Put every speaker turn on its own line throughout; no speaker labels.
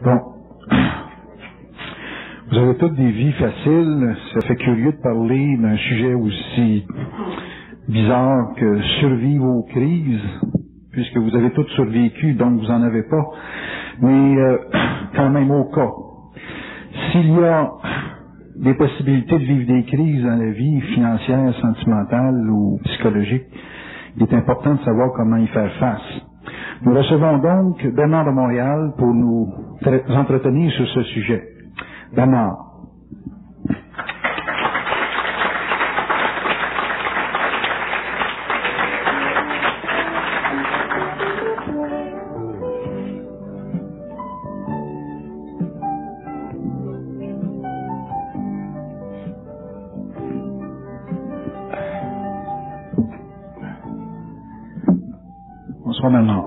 Bon. Vous avez toutes des vies faciles. Ça fait curieux de parler d'un sujet aussi bizarre que survivre aux crises, puisque vous avez toutes survécu, donc vous en avez pas. Mais quand même au cas, s'il y a des possibilités de vivre des crises dans la vie financière, sentimentale ou psychologique, il est important de savoir comment y faire face. Nous recevons donc Bernard de Montréal pour nous entretenir sur ce sujet. Bernard. Bonsoir Bernard.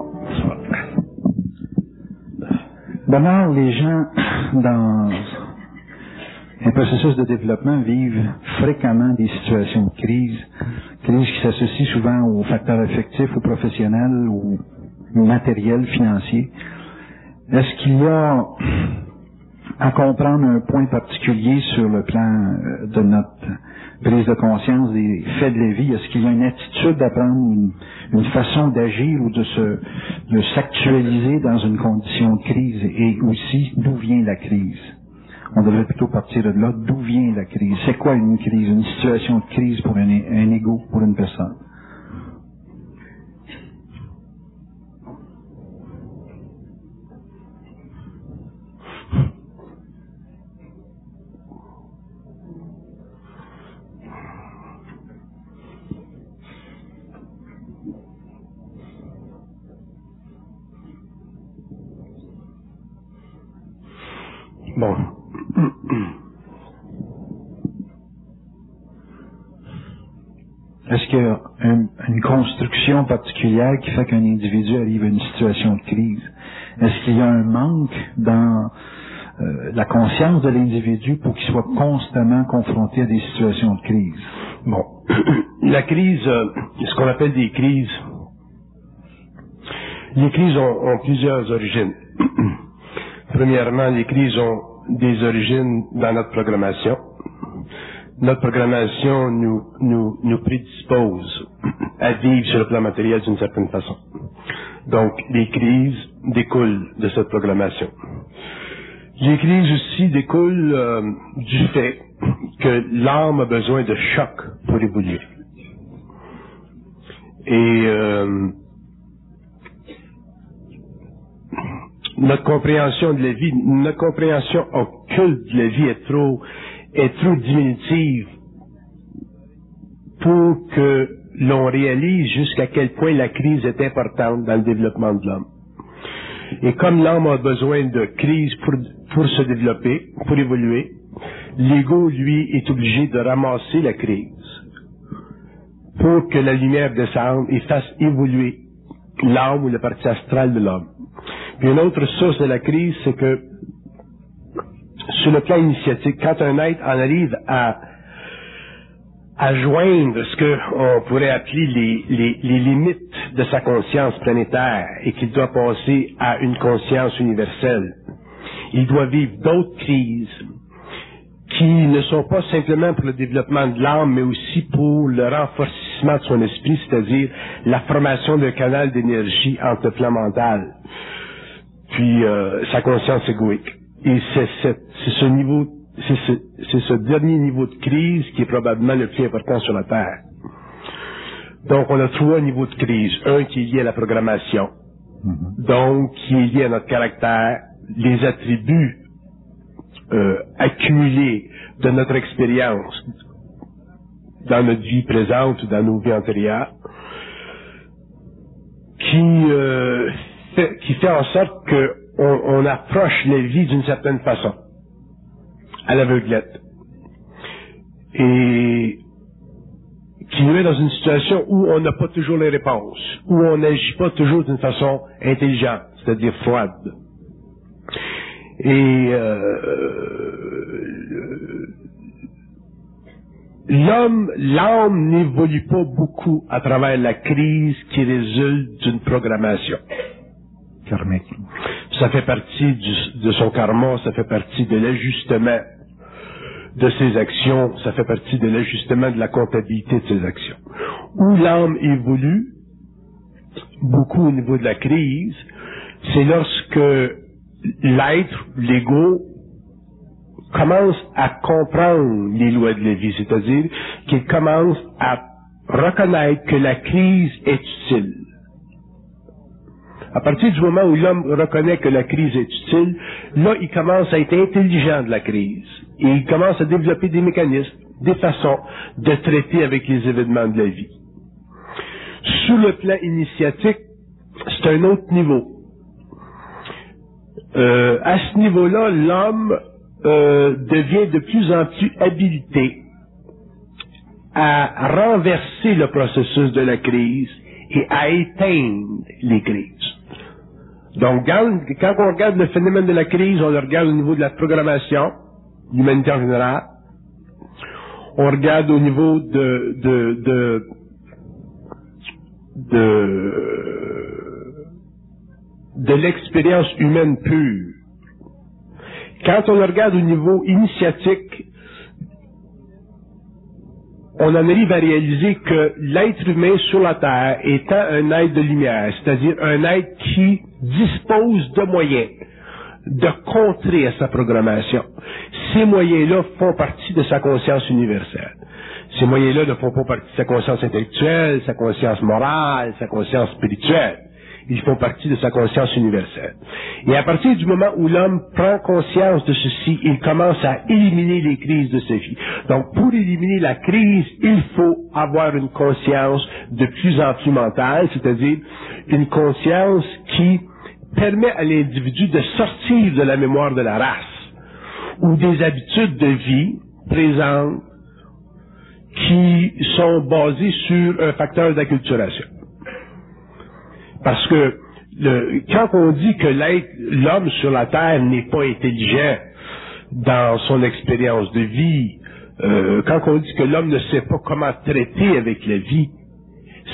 Bernard, les gens dans un processus de développement vivent fréquemment des situations de crise qui s'associent souvent aux facteurs affectifs ou professionnels ou matériels, financiers. Est-ce qu'il y a à comprendre un point particulier sur le plan de notre prise de conscience des faits de la vie? Est-ce qu'il y a une attitude à prendre, une façon d'agir ou de s'actualiser dans une condition de crise? Et aussi, d'où vient la crise? On devrait plutôt partir de là. D'où vient la crise? C'est quoi une crise? Une situation de crise pour un ego, pour une personne?
Bon.
Est-ce qu'il y a une construction particulière qui fait qu'un individu arrive à une situation de crise? Est-ce qu'il y a un manque dans la conscience de l'individu pour qu'il soit constamment confronté à des situations de crise?
Bon. La crise, ce qu'on appelle des crises, les crises ont plusieurs origines. Premièrement, les crises ont des origines dans notre programmation. Notre programmation nous prédispose à vivre sur le plan matériel d'une certaine façon. Donc, les crises découlent de cette programmation. Les crises aussi découlent du fait que l'âme a besoin de choc pour évoluer. Et notre compréhension de la vie, notre compréhension occulte de la vie est trop diminutive pour que l'on réalise jusqu'à quel point la crise est importante dans le développement de l'homme. Et comme l'homme a besoin de crise pour se développer, pour évoluer, l'ego, lui, est obligé de ramasser la crise pour que la lumière descende et fasse évoluer l'âme ou la partie astrale de l'homme. Puis une autre source de la crise, c'est que sur le plan initiatique, quand un être en arrive à joindre ce qu'on pourrait appeler les limites de sa conscience planétaire et qu'il doit passer à une conscience universelle, il doit vivre d'autres crises qui ne sont pas simplement pour le développement de l'âme, mais aussi pour le renforcement de son esprit, c'est-à-dire la formation d'un canal d'énergie entre le plan mental puis sa conscience égoïque. Et c'est ce dernier niveau de crise qui est probablement le plus important sur la Terre. Donc, on a trois niveaux de crise. Un qui est lié à la programmation, donc qui est lié à notre caractère, les attributs accumulés de notre expérience dans notre vie présente ou dans nos vies antérieures, qui fait en sorte qu'on approche la vie d'une certaine façon, à l'aveuglette, et qui nous met dans une situation où on n'a pas toujours les réponses, où on n'agit pas toujours d'une façon intelligente, c'est-à-dire froide. Et l'âme n'évolue pas beaucoup à travers la crise qui résulte d'une programmation.
karmique.
Vous ça fait partie de son karma, ça fait partie de l'ajustement de ses actions, ça fait partie de l'ajustement de la comptabilité de ses actions. Où l'âme évolue beaucoup au niveau de la crise, c'est lorsque l'être, l'ego, commence à comprendre les lois de la vie, c'est-à-dire qu'il commence à reconnaître que la crise est utile. À partir du moment où l'homme reconnaît que la crise est utile, là, il commence à être intelligent de la crise. Et il commence à développer des mécanismes, des façons de traiter avec les événements de la vie. Sur le plan initiatique, c'est un autre niveau. À ce niveau-là, l'homme devient de plus en plus habilité à renverser le processus de la crise et à éteindre les crises. Donc, quand on regarde le phénomène de la crise, on le regarde au niveau de la programmation, l'humanité en général. On regarde au niveau de l'expérience humaine pure. Quand on le regarde au niveau initiatique, on en arrive à réaliser que l'être humain sur la Terre étant un être de lumière, c'est-à-dire un être qui dispose de moyens de contrer à sa programmation. Ces moyens-là font partie de sa conscience universelle. Ces moyens-là ne font pas partie de sa conscience intellectuelle, sa conscience morale, sa conscience spirituelle. Ils font partie de sa conscience universelle. Et à partir du moment où l'homme prend conscience de ceci, il commence à éliminer les crises de sa vie. Donc, pour éliminer la crise, il faut avoir une conscience de plus en plus mentale, c'est-à-dire une conscience qui permet à l'individu de sortir de la mémoire de la race ou des habitudes de vie présentes qui sont basées sur un facteur d'acculturation. Parce que quand on dit que l'homme sur la Terre n'est pas intelligent dans son expérience de vie, quand on dit que l'homme ne sait pas comment traiter avec la vie,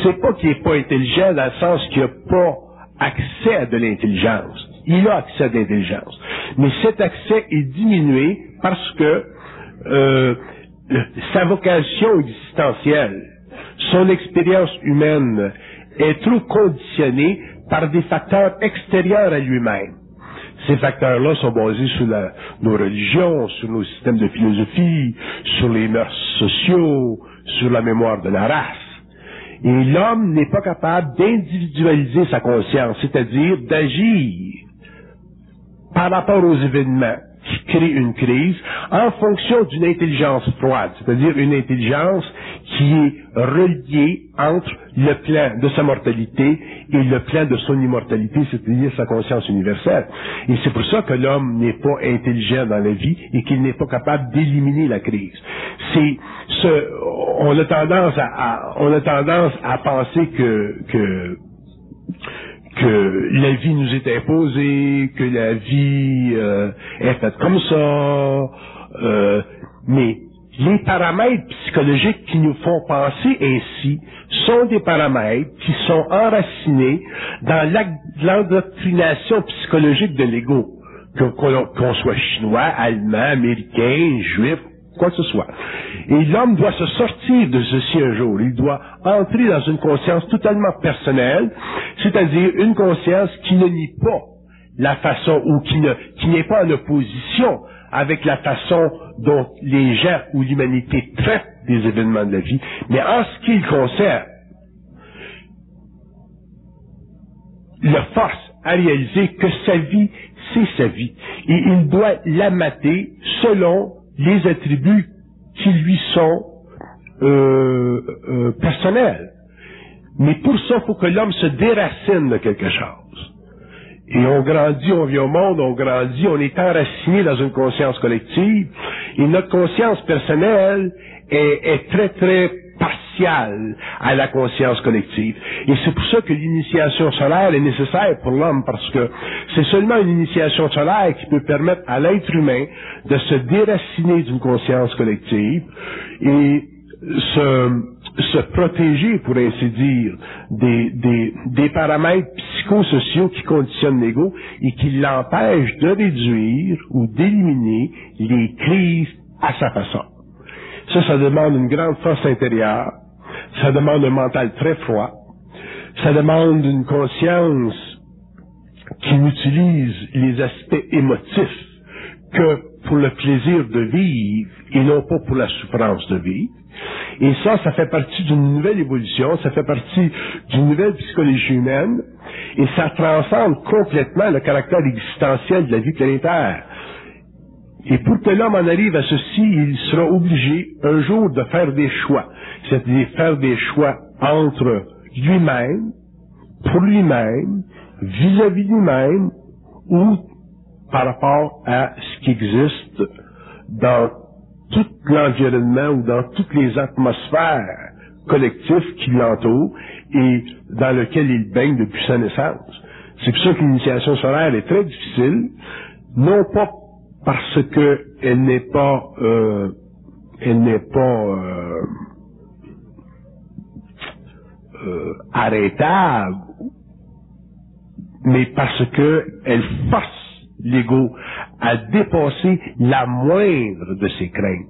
c'est pas qu'il n'est pas intelligent dans le sens qu'il n'a pas accès à de l'intelligence. Il a accès à de l'intelligence. Mais cet accès est diminué parce que sa vocation existentielle, son expérience humaine est trop conditionnée par des facteurs extérieurs à lui-même. Ces facteurs-là sont basés sur nos religions, sur nos systèmes de philosophie, sur les mœurs sociaux, sur la mémoire de la race. Et l'homme n'est pas capable d'individualiser sa conscience, c'est-à-dire d'agir par rapport aux événements qui créent une crise en fonction d'une intelligence froide, c'est-à-dire une intelligence qui est reliée entre le plan de sa mortalité et le plan de son immortalité, c'est-à-dire sa conscience universelle. Et c'est pour ça que l'homme n'est pas intelligent dans la vie et qu'il n'est pas capable d'éliminer la crise. On a tendance à penser que la vie nous est imposée, que la vie est faite comme ça, mais les paramètres psychologiques qui nous font penser ainsi sont des paramètres qui sont enracinés dans l'endoctrination psychologique de l'ego, qu'on soit chinois, allemand, américain, juif, quoi que ce soit. Et l'homme doit se sortir de ceci un jour. Il doit entrer dans une conscience totalement personnelle, c'est-à-dire une conscience qui ne nie pas la façon, ou qui n'est pas en opposition avec la façon dont les gens ou l'humanité traite des événements de la vie, mais en ce qui le concerne, le force à réaliser que sa vie, c'est sa vie. Et il doit la mater selon les attributs qui lui sont personnels. Mais pour ça, il faut que l'homme se déracine de quelque chose. Et on grandit, on vient au monde, on grandit, on est enraciné dans une conscience collective. Et notre conscience personnelle est très, très partiale à la conscience collective. Et c'est pour ça que l'initiation solaire est nécessaire pour l'homme, parce que c'est seulement une initiation solaire qui peut permettre à l'être humain de se déraciner d'une conscience collective et se protéger, pour ainsi dire, des paramètres psychosociaux qui conditionnent l'ego et qui l'empêchent de réduire ou d'éliminer les crises à sa façon. Ça demande une grande force intérieure, ça demande un mental très froid, ça demande une conscience qui n'utilise les aspects émotifs que pour le plaisir de vivre et non pas pour la souffrance de vivre. Et ça fait partie d'une nouvelle évolution, ça fait partie d'une nouvelle psychologie humaine, et ça transcende complètement le caractère existentiel de la vie planétaire. Et pour que l'homme en arrive à ceci, il sera obligé un jour de faire des choix, c'est-à-dire faire des choix entre lui-même, pour lui-même, vis-à-vis lui-même, ou par rapport à ce qui existe dans tout l'environnement ou dans toutes les atmosphères collectives qui l'entourent et dans lequel il baigne depuis sa naissance. C'est pour ça que l'initiation solaire est très difficile, non pas parce que elle n'est pas arrêtable, mais parce que elle force l'ego à dépasser la moindre de ses craintes.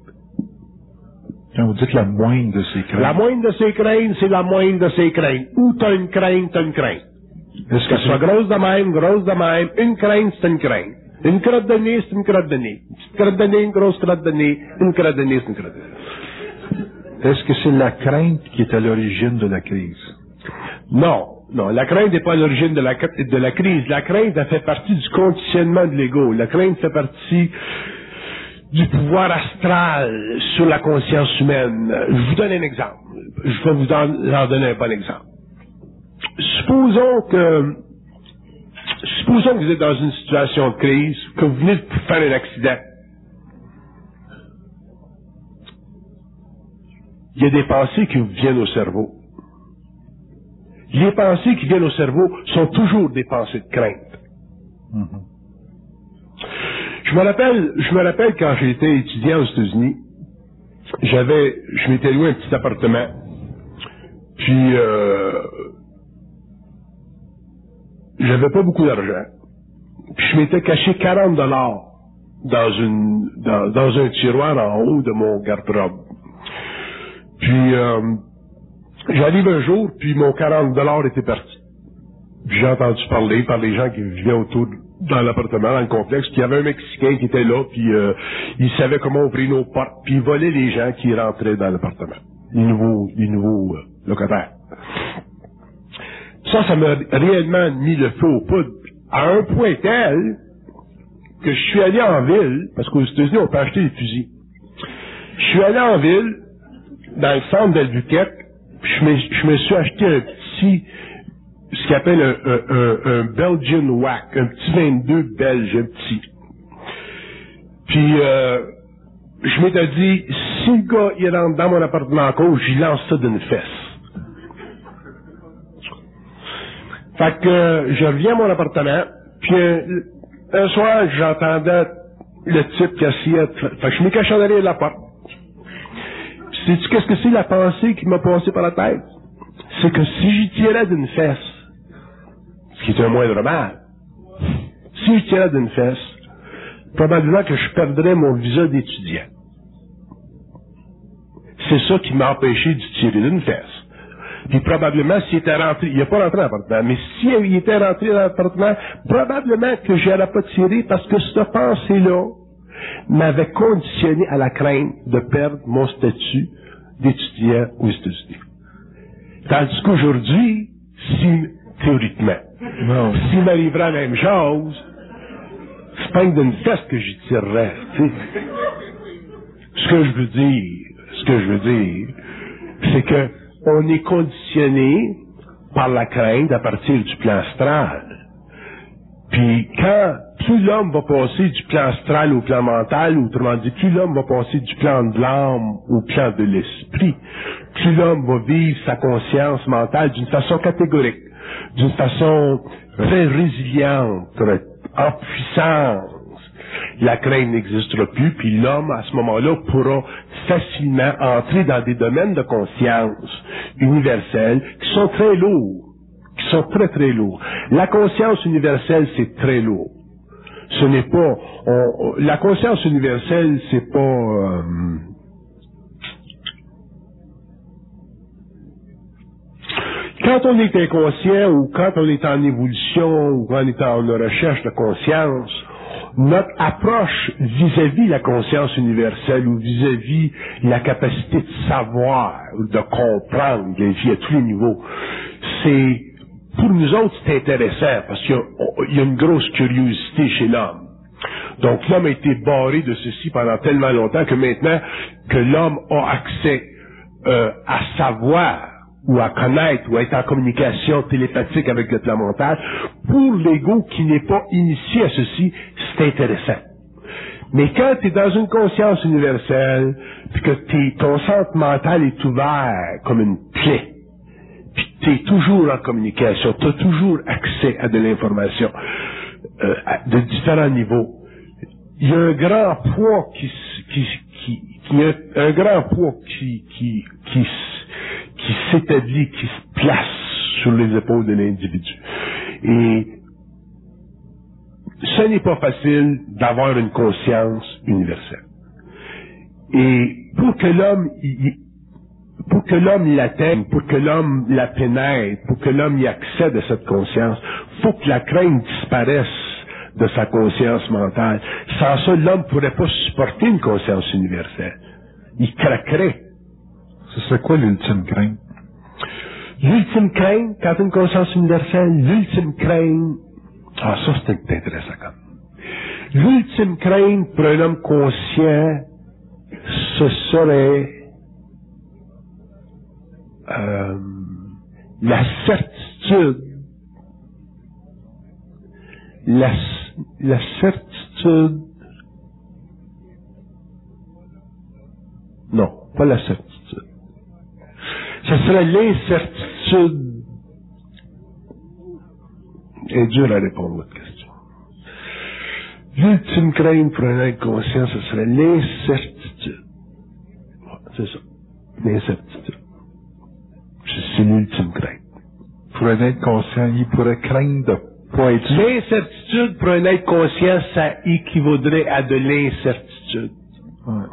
Quand vous dites la moindre de ses craintes.
La moindre de ses craintes, c'est la moindre de ses craintes. Où t'as une crainte, t'as une crainte.
Est-ce que
Qu'elle soit grosse de même, une crainte, c'est une crainte. Une crotte de nez, c'est une crotte de nez. Une petite crotte de nez, une grosse crotte de nez. Une crotte de nez, c'est une crotte de nez.
Est-ce que c'est la crainte qui est à l'origine de la crise?
Non, la crainte n'est pas à l'origine de la crise. La crainte, elle fait partie du conditionnement de l'ego. La crainte fait partie du pouvoir astral sur la conscience humaine. Je vous donne un exemple. Je vais vous en donner un bon exemple. Supposons que vous êtes dans une situation de crise, que vous venez de faire un accident. Il y a des pensées qui vous viennent au cerveau. Les pensées qui viennent au cerveau sont toujours des pensées de crainte. Mm-hmm. Je me rappelle quand j'étais étudiant aux États-Unis, je m'étais loué un petit appartement, puis j'avais pas beaucoup d'argent, puis je m'étais caché $40 dans un tiroir en haut de mon garde-robe. Puis j'arrive un jour, puis mon $40 était parti. Puis j'ai entendu parler par les gens qui vivaient autour dans l'appartement, dans le complexe, puis il y avait un Mexicain qui était là, puis il savait comment ouvrir nos portes, puis il volait les gens qui rentraient dans l'appartement, les nouveaux locataires. Ça m'a réellement mis le feu aux poudres, à un point tel que je suis allé en ville, parce qu'aux États-Unis, on peut acheter des fusils. Je suis allé en ville, dans le centre d'Albuquerque, puis je me suis acheté un petit, ce qu'on appelle un Belgian Whack, un petit 22 belge, un petit. Puis, je m'étais dit, si le gars, il rentre dans mon appartement en cause, j'y lance ça d'une fesse. Fait que, je reviens à mon appartement, puis un soir, j'entendais le type qui essayait, fait que je m'ai caché en arrière de la porte. Sais-tu qu'est-ce que c'est la pensée qui m'a passé par la tête? C'est que si j'y tirais d'une fesse, ce qui est un moindre mal, si je tirais d'une fesse, probablement que je perdrais mon visa d'étudiant. C'est ça qui m'a empêché de tirer d'une fesse. Puis probablement, s'il était rentré, il n'est pas rentré dans l'appartement, mais s'il était rentré dans l'appartement, probablement que je n'aurais pas tiré parce que cette pensée-là m'avait conditionné à la crainte de perdre mon statut d'étudiant aux États-Unis. Tandis qu'aujourd'hui, théoriquement, s'il m'arriverait la même chose, c'est pas d'une fesse que j'y tirerais, tu sais. Ce que je veux dire, c'est que on est conditionné par la crainte à partir du plan astral. Puis quand plus l'homme va passer du plan astral au plan mental, autrement dit, plus l'homme va passer du plan de l'âme au plan de l'esprit, plus l'homme va vivre sa conscience mentale d'une façon catégorique, d'une façon très résiliente, en puissance. la crainte n'existera plus, puis l'homme, à ce moment-là, pourra facilement entrer dans des domaines de conscience universelle qui sont très lourds, qui sont très, très lourds. La conscience universelle, c'est très lourd. Ce n'est pas... la conscience universelle, c'est pas... quand on est inconscient ou quand on est en évolution ou quand on est en recherche de conscience, notre approche vis-à-vis la conscience universelle ou vis-à-vis la capacité de savoir ou de comprendre la vie à tous les niveaux, c'est, pour nous autres, c'est intéressant parce qu'il y a une grosse curiosité chez l'homme. Donc l'homme a été barré de ceci pendant tellement longtemps que maintenant que l'homme a accès à savoir ou à connaître, ou à être en communication télépathique avec le plan mental, pour l'ego qui n'est pas initié à ceci, c'est intéressant. Mais quand tu es dans une conscience universelle, puis que ton centre mental est ouvert comme une plaie, puis tu es toujours en communication, tu as toujours accès à de l'information de différents niveaux, il y a un grand poids qui s'établit, qui se place sur les épaules de l'individu. Et ce n'est pas facile d'avoir une conscience universelle. Et pour que l'homme l'atteigne, pour que l'homme la pénètre, pour que l'homme y accède à cette conscience, faut que la crainte disparaisse de sa conscience mentale. Sans ça, l'homme ne pourrait pas supporter une conscience universelle. Il craquerait.
Ce serait quoi l'ultime crainte?
L'ultime crainte, quand tu as une conscience universelle, l'ultime crainte... Ah, ça, c'est intéressant quand même. L'ultime crainte pour un homme conscient, ce serait la certitude. La certitude... Non, pas la certitude. Ce serait l'incertitude. C'est dur à répondre à votre question. L'ultime crainte pour un être conscient, ce serait l'incertitude. C'est ça. L'incertitude. C'est l'ultime crainte.
Pour un être conscient, il pourrait craindre de pas être...
L'incertitude pour un être conscient, ça équivaudrait à de l'incertitude.
Ouais.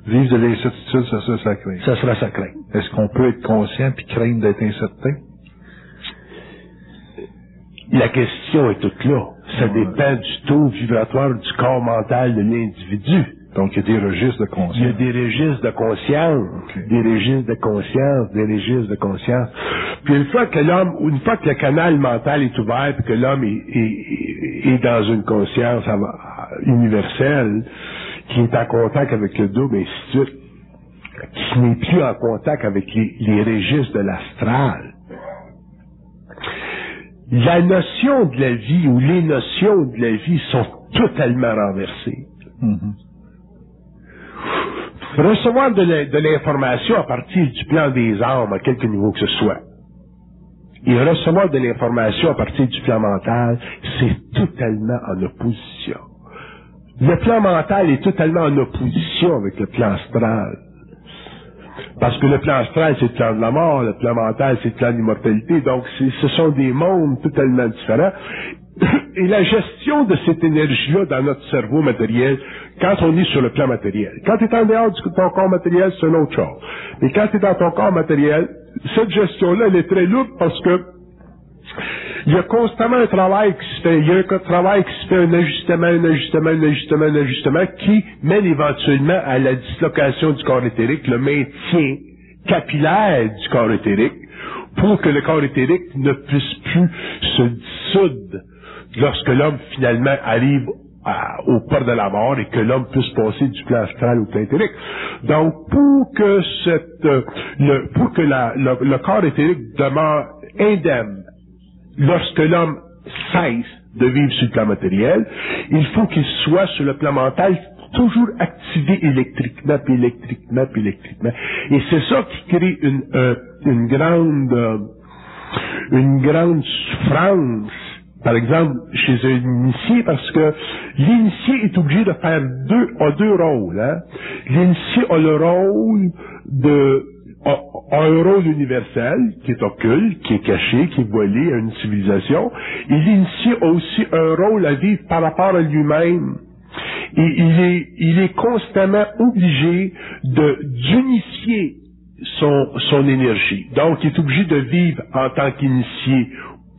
Vivre de l'incertitude, ça serait sa crainte.
Ça sera sa crainte.
Est-ce qu'on peut être conscient puis craindre d'être incertain?
La question est toute là. Ça dépend du taux vibratoire du corps mental de l'individu.
Donc, il y a des registres de conscience.
Il y a des registres de conscience. Okay. Des registres de conscience, des registres de conscience. Puis une fois que le canal mental est ouvert, puis que l'homme est dans une conscience universelle, qui est en contact avec le double, et ainsi de suite, qui n'est plus en contact avec les registres de l'astral. La notion de la vie ou les notions de la vie sont totalement renversées.
Mm-hmm.
Recevoir de l'information à partir du plan des âmes, à quelque niveau que ce soit, et recevoir de l'information à partir du plan mental, c'est totalement en opposition. Le plan mental est totalement en opposition avec le plan astral. Parce que le plan astral, c'est le plan de la mort, le plan mental, c'est le plan de l'immortalité. Donc, ce sont des mondes totalement différents. Et la gestion de cette énergie-là dans notre cerveau matériel, quand on est sur le plan matériel. Quand tu es en dehors de ton corps matériel, c'est une autre chose. Mais quand tu es dans ton corps matériel, cette gestion-là, elle est très lourde parce que il y a constamment un travail qui se fait. Il y a un travail qui se fait, un ajustement qui mène éventuellement à la dislocation du corps éthérique, le maintien capillaire du corps éthérique, pour que le corps éthérique ne puisse plus se dissoudre lorsque l'homme finalement arrive au port de la mort et que l'homme puisse passer du plan astral au plan éthérique. Donc, pour que le corps éthérique demeure indemne lorsque l'homme cesse de vivre sur le plan matériel, il faut qu'il soit sur le plan mental toujours activé électriquement. Et c'est ça qui crée une grande souffrance par exemple, chez un initié, parce que l'initié est obligé de faire deux rôles. Hein? L'initié a le rôle a un rôle universel, qui est occulte, qui est caché, qui est voilé à une civilisation, et l'initié a aussi un rôle à vivre par rapport à lui-même. Et il est constamment obligé d'unifier son énergie. Donc, il est obligé de vivre en tant qu'initié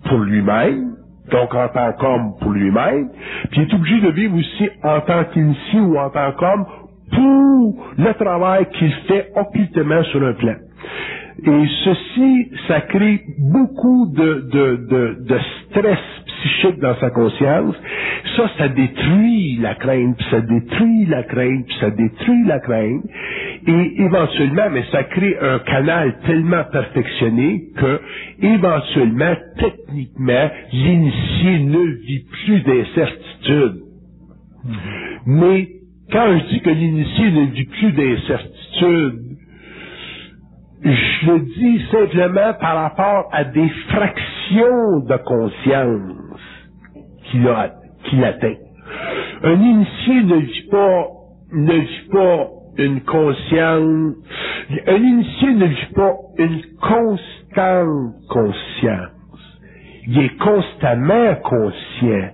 pour lui-même, donc en tant qu'homme pour lui-même, puis il est obligé de vivre aussi en tant qu'initié ou en tant qu'homme pour le travail qu'il fait occultement sur un plan. Et ceci, ça crée beaucoup de stress psychique dans sa conscience. Ça détruit la crainte, puis ça détruit la crainte, puis ça détruit la crainte. Et éventuellement, mais ça crée un canal tellement perfectionné que, éventuellement, techniquement, l'initié ne vit plus d'incertitude. Mais, quand je dis que l'initié ne vit plus d'incertitude, je le dis simplement par rapport à des fractions de conscience qu'il atteint. Un initié ne vit pas une conscience. Un initié ne vit pas une constante conscience. Il est constamment conscient,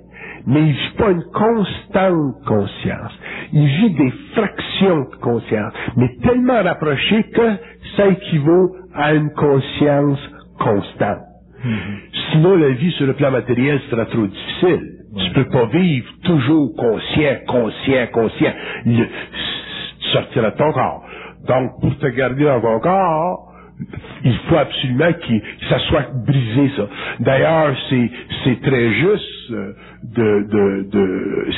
mais il vit pas une constante conscience. Il vit des fractions de conscience, mais tellement rapprochées que ça équivaut à une conscience constante. Sinon, la vie sur le plan matériel sera trop difficile. Tu peux pas vivre toujours conscient. Tu sortiras de ton corps. Donc, pour te garder dans ton corps, il faut absolument que ça soit brisé, ça. D'ailleurs, c'est très juste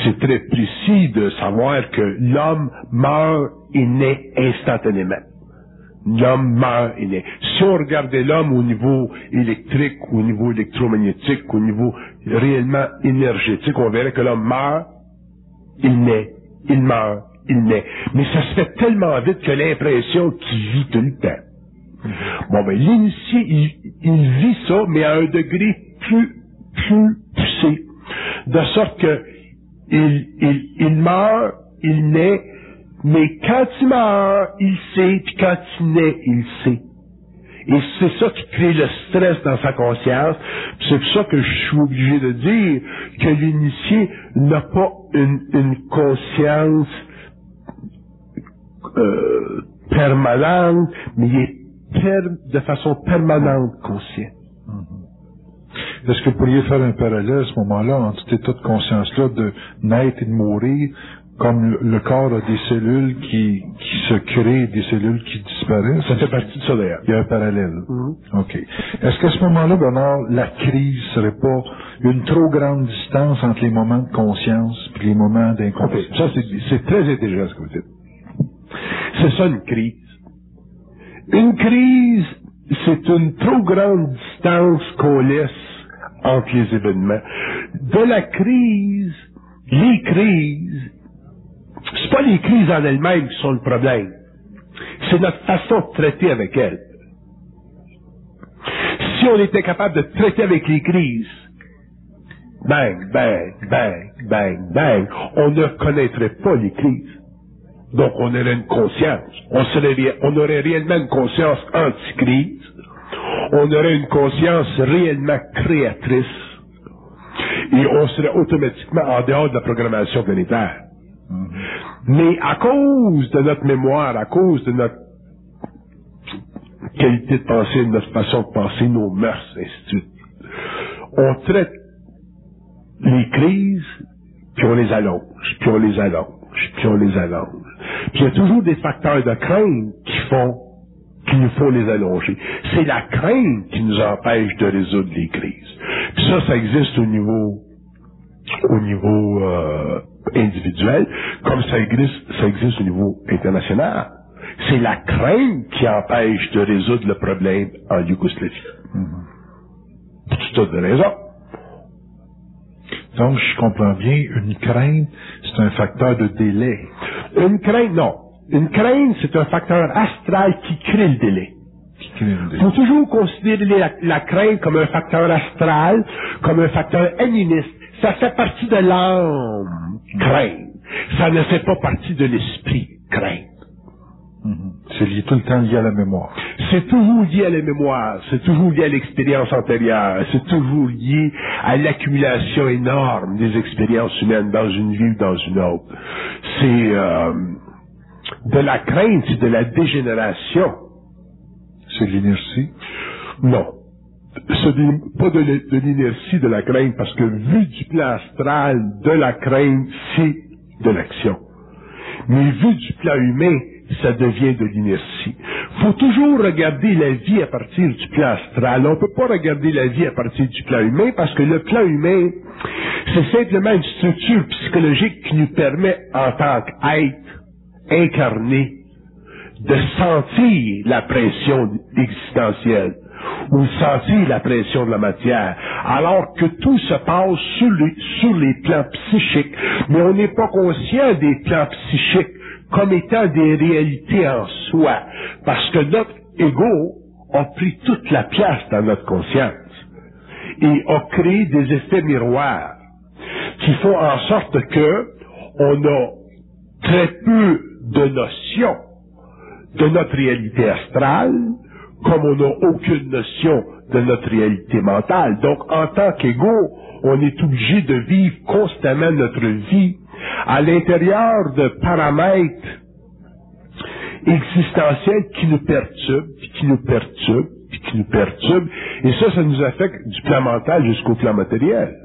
c'est très précis de savoir que l'homme meurt et naît instantanément. L'homme meurt et naît. Si on regardait l'homme au niveau électrique, au niveau électromagnétique, au niveau réellement énergétique, on verrait que l'homme meurt, il naît, il meurt, il naît. Mais ça se fait tellement vite que l'impression qu'il vit tout le temps. Bon, ben, l'initié, il vit ça, mais à un degré plus poussé. De sorte que, il meurt, il naît, mais quand il meurt, il sait, puis quand il naît, il sait. Et c'est ça qui crée le stress dans sa conscience. C'est pour ça que je suis obligé de dire que l'initié n'a pas une conscience permanente, mais il est de façon permanente conscient.
Est-ce que vous pourriez faire un parallèle à ce moment-là entre cet état de conscience-là de naître et de mourir, comme le corps a des cellules qui se créent, des cellules qui disparaissent?
Ça fait partie de ça d'ailleurs.
Il y a un parallèle. OK. Est-ce qu'à ce moment-là, Bernard, la crise serait pas une trop grande distance entre les moments de conscience et les moments d'inconscience?
Ça, c'est très intelligent ce que vous dites. C'est ça une crise. Une crise, c'est une trop grande distance qu'on laisse entre les événements. De la crise, les crises, c'est pas les crises en elles-mêmes qui sont le problème. C'est notre façon de traiter avec elles. Si on était capable de traiter avec les crises, bang, on ne connaîtrait pas les crises. Donc, on aurait une conscience. On aurait réellement une conscience anti-crise. On aurait une conscience réellement créatrice. Et on serait automatiquement en dehors de la programmation planétaire. Mais à cause de notre mémoire, à cause de notre qualité de pensée, de notre façon de penser, nos mœurs, ainsi de suite, on traite les crises, puis on les allonge, puis on les allonge, puis on les allonge. Puis il y a toujours des facteurs de crainte qui nous font les allonger. C'est la crainte qui nous empêche de résoudre les crises. Puis ça existe au niveau individuel, comme ça existe au niveau international. C'est la crainte qui empêche de résoudre le problème en Yougoslavie. Pour tout tas de raisons.
Donc, je comprends bien, une crainte, c'est un facteur de délai.
Une crainte, non. Une crainte, c'est un facteur astral qui crée le délai. Il faut toujours considérer la crainte comme un facteur astral, comme un facteur animiste. Ça fait partie de l'âme, crainte. Ça ne fait pas partie de l'esprit, crainte.
C'est lié tout le temps lié à la mémoire.
C'est toujours lié à la mémoire, c'est toujours lié à l'expérience antérieure, c'est toujours lié à l'accumulation énorme des expériences humaines dans une vie ou dans une autre. C'est de la crainte, c'est de la dégénération.
C'est de l'inertie?
Non. Ce n'est pas de l'inertie de la crainte, parce que vu du plan astral, de la crainte, c'est de l'action. Mais vu du plan humain, ça devient de l'inertie. Faut toujours regarder la vie à partir du plan astral. On peut pas regarder la vie à partir du plan humain, parce que le plan humain, c'est simplement une structure psychologique qui nous permet, en tant qu'être incarné, de sentir la pression existentielle, ou de sentir la pression de la matière, alors que tout se passe sur les plans psychiques, mais on n'est pas conscient des plans psychiques comme étant des réalités en soi, parce que notre ego a pris toute la place dans notre conscience et a créé des effets miroirs qui font en sorte que on a très peu de notions de notre réalité astrale, comme on n'a aucune notion de notre réalité mentale. Donc, en tant qu'ego, on est obligé de vivre constamment notre vie à l'intérieur de paramètres existentiels qui nous perturbent, puis qui nous perturbent, puis qui nous perturbent. Et ça nous affecte du plan mental jusqu'au plan matériel.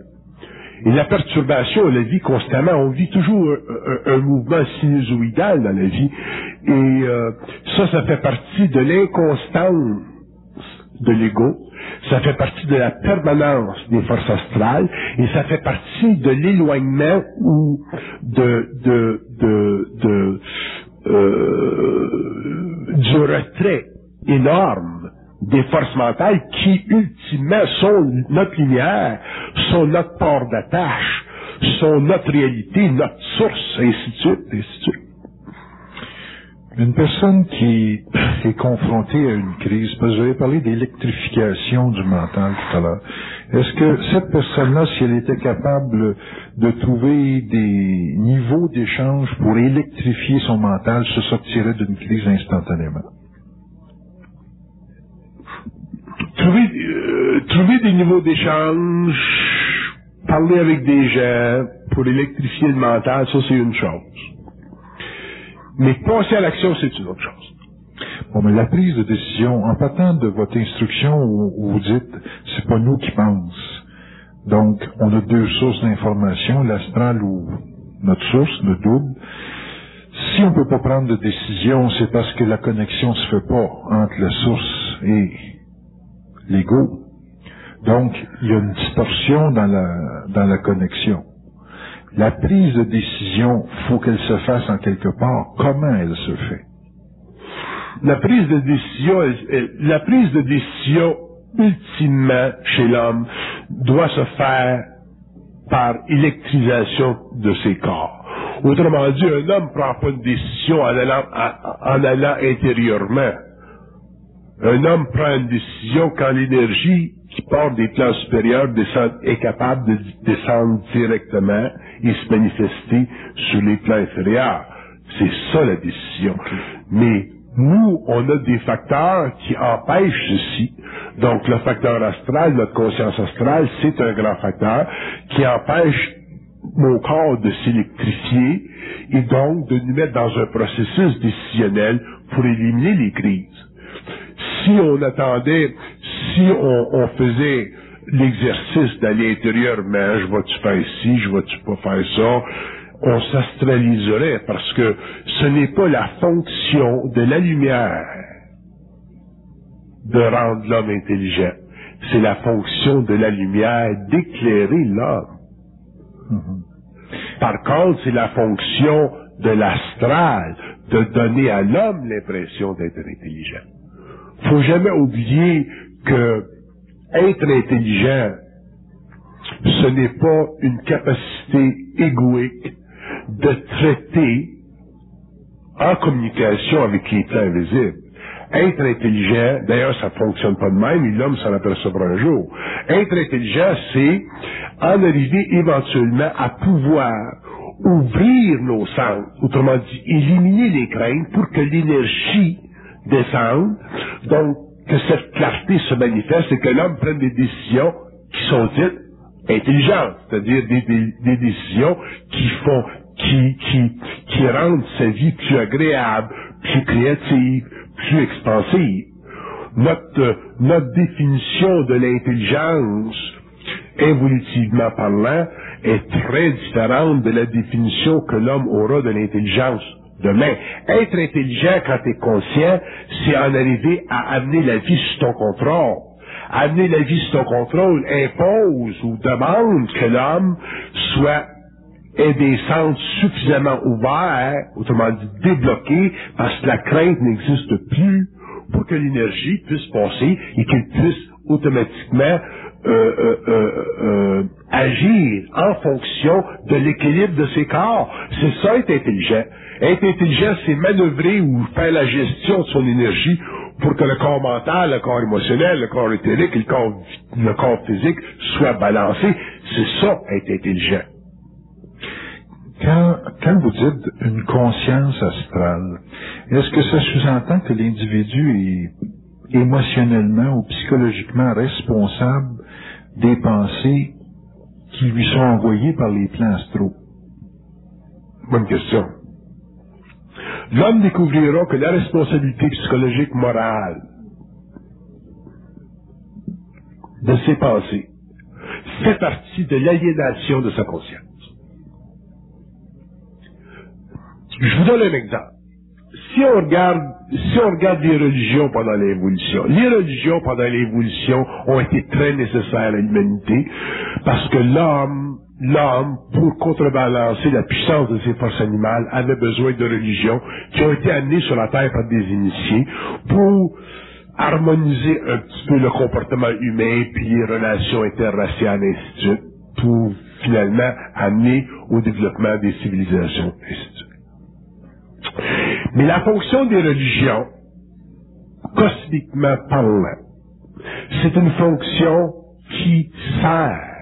Et la perturbation, la vie constamment, on vit toujours un mouvement sinusoïdal dans la vie. Et ça fait partie de l'inconstance de l'ego. Ça fait partie de la permanence des forces astrales. Et ça fait partie de l'éloignement ou du retrait énorme des forces mentales qui, ultimement, sont notre lumière, sont notre port d'attache, sont notre réalité, notre source, ainsi de suite, ainsi de suite.
Une personne qui est confrontée à une crise, parce que j'avais parlé d'électrification du mental tout à l'heure, est-ce que cette personne-là, si elle était capable de trouver des niveaux d'échange pour électrifier son mental, se sortirait d'une crise instantanément?
Trouver des niveaux d'échange, parler avec des gens pour électrifier le mental, ça c'est une chose. Mais passer à l'action, c'est une autre chose.
Bon, mais la prise de décision, en partant de votre instruction où vous dites, c'est pas nous qui pensons. Donc, on a deux sources d'information, l'astral ou notre source, le double. Si on peut pas prendre de décision, c'est parce que la connexion se fait pas entre la source et l'ego. Donc, il y a une distorsion dans la connexion. La prise de décision, faut qu'elle se fasse en quelque part. Comment elle se fait?
La prise de décision, ultimement, chez l'homme, doit se faire par électrisation de ses corps. Autrement dit, un homme ne prend pas une décision en allant intérieurement. Un homme prend une décision quand l'énergie qui part des plans supérieurs est capable de descendre directement et se manifester sur les plans inférieurs. C'est ça la décision. Mais nous, on a des facteurs qui empêchent ceci. Donc le facteur astral, notre conscience astrale, c'est un grand facteur qui empêche mon corps de s'électrifier et donc de nous mettre dans un processus décisionnel pour éliminer les crises. Si on attendait, si on faisait l'exercice d'aller intérieurement, je vais-tu faire ci, je vais-tu pas faire ça, on s'astraliserait parce que ce n'est pas la fonction de la lumière de rendre l'homme intelligent. C'est la fonction de la lumière d'éclairer l'homme. Par contre, c'est la fonction de l'astral de donner à l'homme l'impression d'être intelligent. Faut jamais oublier que être intelligent, ce n'est pas une capacité égoïque de traiter en communication avec les plans invisibles. Être intelligent, d'ailleurs ça fonctionne pas de même, et l'homme s'en apercevra un jour. Être intelligent, c'est en arriver éventuellement à pouvoir ouvrir nos sens, autrement dit, éliminer les craintes pour que l'énergie descende, donc que cette clarté se manifeste et que l'homme prenne des décisions qui sont dites intelligentes, c'est-à-dire des décisions qui rendent sa vie plus agréable, plus créative, plus expansive. Notre définition de l'intelligence, évolutivement parlant, est très différente de la définition que l'homme aura de l'intelligence demain. Être intelligent quand tu es conscient, c'est en arriver à amener la vie sous ton contrôle. Amener la vie sous ton contrôle impose ou demande que l'homme ait des centres suffisamment ouverts, autrement dit débloqués, parce que la crainte n'existe plus, pour que l'énergie puisse passer et qu'il puisse automatiquement agir en fonction de l'équilibre de ses corps. C'est ça être intelligent. Être intelligent, c'est manœuvrer ou faire la gestion de son énergie pour que le corps mental, le corps émotionnel, le corps éthérique et le corps physique soient balancés. C'est ça, être intelligent.
Quand vous dites une conscience astrale, est-ce que ça sous-entend que l'individu est émotionnellement ou psychologiquement responsable des pensées qui lui sont envoyées par les plans astraux?
Bonne question. L'homme découvrira que la responsabilité psychologique morale de ses pensées fait partie de l'aliénation de sa conscience. Je vous donne un exemple. Si on regarde les religions pendant l'évolution, les religions pendant l'évolution ont été très nécessaires à l'humanité parce que l'homme, pour contrebalancer la puissance de ses forces animales, avait besoin de religions qui ont été amenées sur la Terre par des initiés pour harmoniser un petit peu le comportement humain, puis les relations interraciales, et ainsi de suite, pour finalement amener au développement des civilisations, et ainsi de suite. Mais la fonction des religions, cosmiquement parlant, c'est une fonction qui sert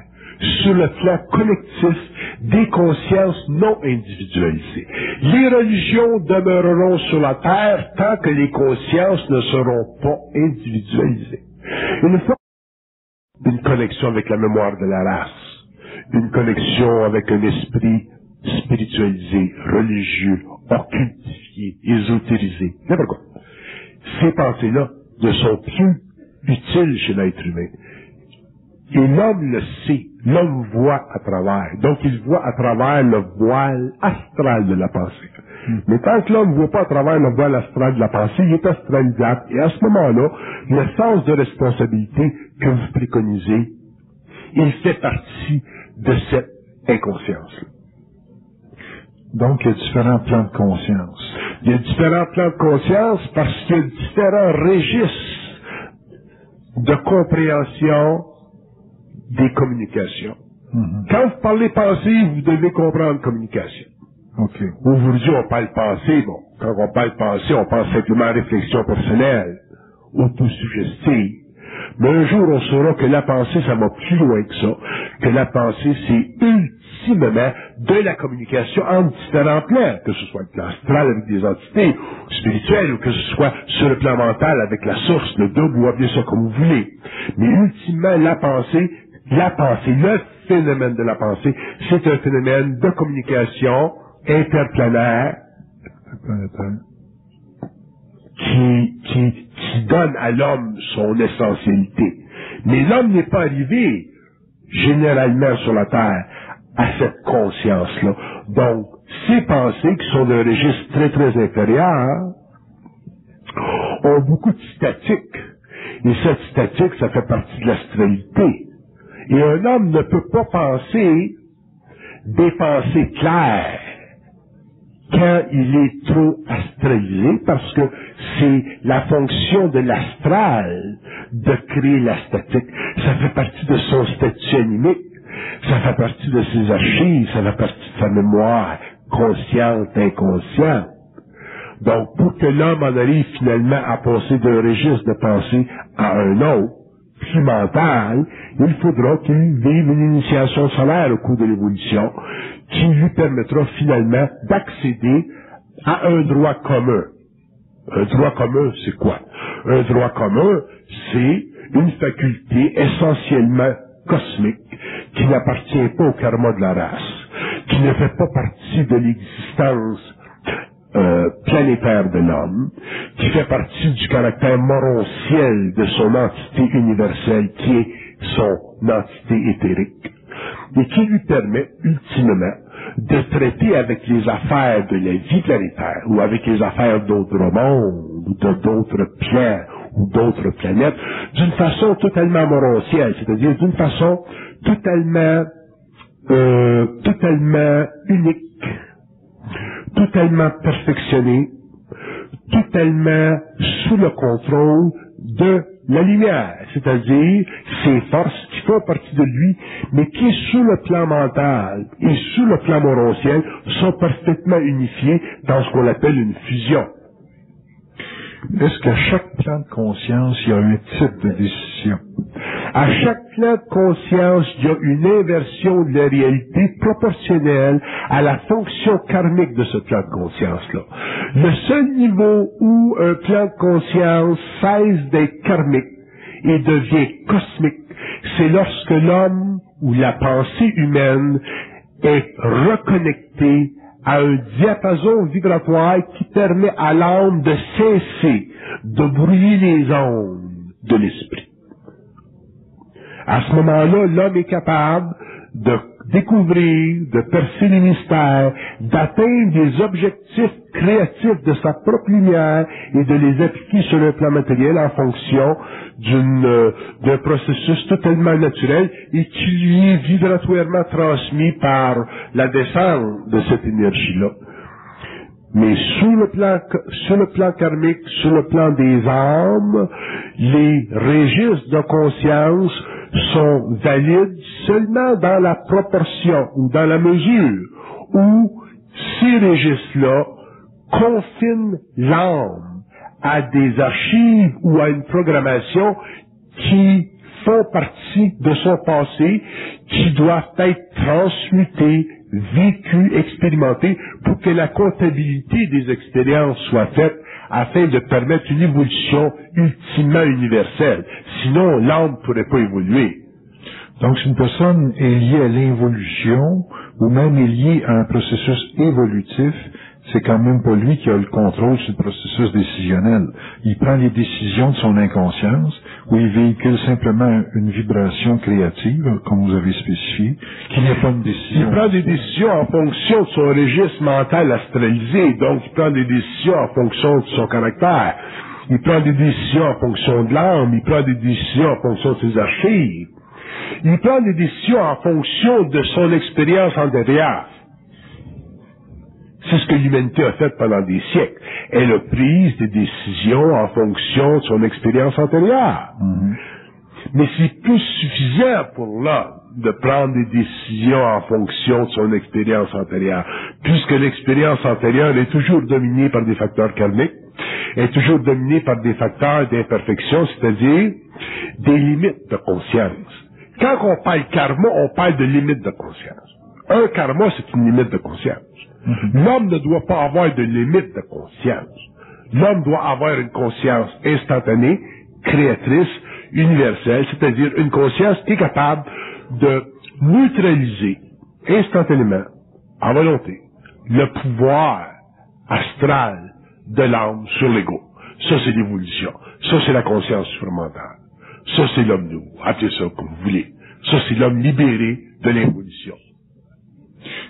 sur le plan collectif des consciences non individualisées. Les religions demeureront sur la Terre tant que les consciences ne seront pas individualisées. Une fois une connexion avec la mémoire de la race, une connexion avec un esprit spiritualisé, religieux, occultifié, ésotérisé, n'importe quoi. Ces pensées-là ne sont plus utiles chez l'être humain. Et l'homme le sait, l'homme voit à travers. Donc il voit à travers le voile astral de la pensée. Mais tant que l'homme ne voit pas à travers le voile astral de la pensée, il est astralisable. Et à ce moment-là, le sens de responsabilité que vous préconisez, il fait partie de cette inconscience-là.
Donc, il y a différents plans de conscience.
Il y a différents plans de conscience parce qu'il y a différents registres de compréhension des communications. Quand vous parlez pensée, vous devez comprendre communication.
Okay.
Aujourd'hui, on parle pensée. Bon, quand on parle pensée, on pense simplement à réflexion personnelle, autosuggestive. Mais un jour, on saura que la pensée, ça va plus loin que ça. Que la pensée, c'est ultimement de la communication entre différents plans, que ce soit le plan astral avec des entités spirituelles, ou que ce soit sur le plan mental avec la source, le double, ou appelez ça comme vous voulez. Mais ultimement, la pensée, le phénomène de la pensée, c'est un phénomène de communication interplanaire qui donne à l'homme son essentialité. Mais l'homme n'est pas arrivé généralement sur la Terre à cette conscience-là. Donc, ces pensées qui sont d'un registre très très inférieur ont beaucoup de statique. Et cette statique, ça fait partie de l'astralité. Et un homme ne peut pas penser des pensées claires quand il est trop astralisé, parce que c'est la fonction de l'astral de créer la statique. Ça fait partie de son statut animique, ça fait partie de ses archives, ça fait partie de sa mémoire consciente, inconsciente. Donc, pour que l'homme en arrive finalement à passer d'un registre de pensée à un autre, plus mental, il faudra qu'il vive une initiation solaire au cours de l'évolution qui lui permettra finalement d'accéder à un droit commun. Un droit commun, c'est quoi? Un droit commun, c'est une faculté essentiellement cosmique qui n'appartient pas au karma de la race, qui ne fait pas partie de l'existence planétaire de l'homme, qui fait partie du caractère morontiel de son entité universelle qui est son entité éthérique, et qui lui permet ultimement de traiter avec les affaires de la vie planétaire ou avec les affaires d'autres mondes ou d'autres plans ou d'autres planètes d'une façon totalement morontielle, c'est-à-dire d'une façon totalement unique, totalement perfectionnée, totalement sous le contrôle de la lumière, c'est-à-dire ses forces qui font partie de lui, mais qui, sous le plan mental et sous le plan morontiel, sont parfaitement unifiées dans ce qu'on appelle une fusion.
Est-ce qu'à chaque plan de conscience, il y a un type de décision?
À chaque plan de conscience, il y a une inversion de la réalité proportionnelle à la fonction karmique de ce plan de conscience-là. Le seul niveau où un plan de conscience cesse d'être karmique et devient cosmique, c'est lorsque l'homme ou la pensée humaine est reconnectée à un diapason vibratoire qui permet à l'âme de cesser de brouiller les ondes de l'esprit. À ce moment-là, l'homme est capable de découvrir, de percer les mystères, d'atteindre des objectifs créatifs de sa propre lumière et de les appliquer sur le plan matériel en fonction d'un processus totalement naturel et qui lui est vibratoirement transmis par la descente de cette énergie-là. Mais sur le plan karmique, sur le plan des âmes, les registres de conscience sont valides seulement dans la proportion ou dans la mesure où ces registres-là confinent l'âme à des archives ou à une programmation qui font partie de son passé, qui doivent être transmutées, vécues, expérimentées, pour que la comptabilité des expériences soit faite afin de permettre une évolution ultimement universelle. Sinon, l'âme ne pourrait pas évoluer.
Donc, si une personne est liée à l'involution, ou même est liée à un processus évolutif, c'est quand même pas lui qui a le contrôle sur le processus décisionnel. Il prend les décisions de son inconscience, où il véhicule simplement une vibration créative, comme vous avez spécifié, qui n'est pas une décision.
Il prend des décisions en fonction de son registre mental astralisé, donc il prend des décisions en fonction de son caractère. Il prend des décisions en fonction de l'âme, il prend des décisions en fonction de ses archives. Il prend des décisions en fonction de son expérience antérieure. C'est ce que l'humanité a fait pendant des siècles. Elle a pris des décisions en fonction de son expérience antérieure. Mais c'est plus suffisant pour l'homme de prendre des décisions en fonction de son expérience antérieure, puisque l'expérience antérieure est toujours dominée par des facteurs karmiques, est toujours dominée par des facteurs d'imperfection, c'est-à-dire des limites de conscience. Quand on parle karma, on parle de limites de conscience. Un karma, c'est une limite de conscience. L'homme ne doit pas avoir de limite de conscience. L'homme doit avoir une conscience instantanée, créatrice, universelle, c'est-à-dire une conscience qui est capable de neutraliser instantanément, à volonté, le pouvoir astral de l'âme sur l'ego. Ça, c'est l'évolution. Ça, c'est la conscience supramentale. Ça, c'est l'homme nouveau. Appelez ça comme vous voulez. Ça, c'est l'homme libéré de l'évolution.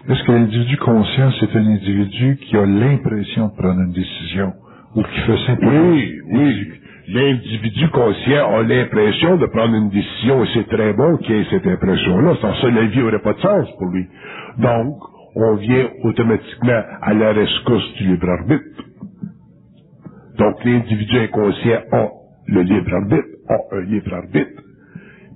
Est-ce que l'individu conscient, c'est un individu qui a l'impression de prendre une décision ou qui fait simplement...
Oui. L'individu conscient a l'impression de prendre une décision et c'est très bon qu'il ait cette impression-là. Sans ça, la vie n'aurait pas de sens pour lui. Donc, on vient automatiquement à la rescousse du libre arbitre. Donc, l'individu inconscient a le libre arbitre, a un libre arbitre.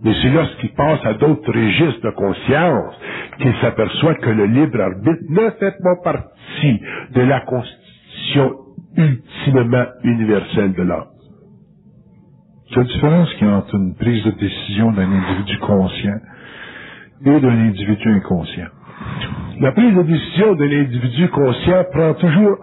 Mais c'est lorsqu'il passe à d'autres registres de conscience qu'il s'aperçoit que le libre arbitre ne fait pas partie de la constitution ultimement universelle de l'âme.
Quelle différence qu'il y a entre une prise de décision d'un individu conscient et d'un individu inconscient?
La prise de décision de l'individu conscient prend toujours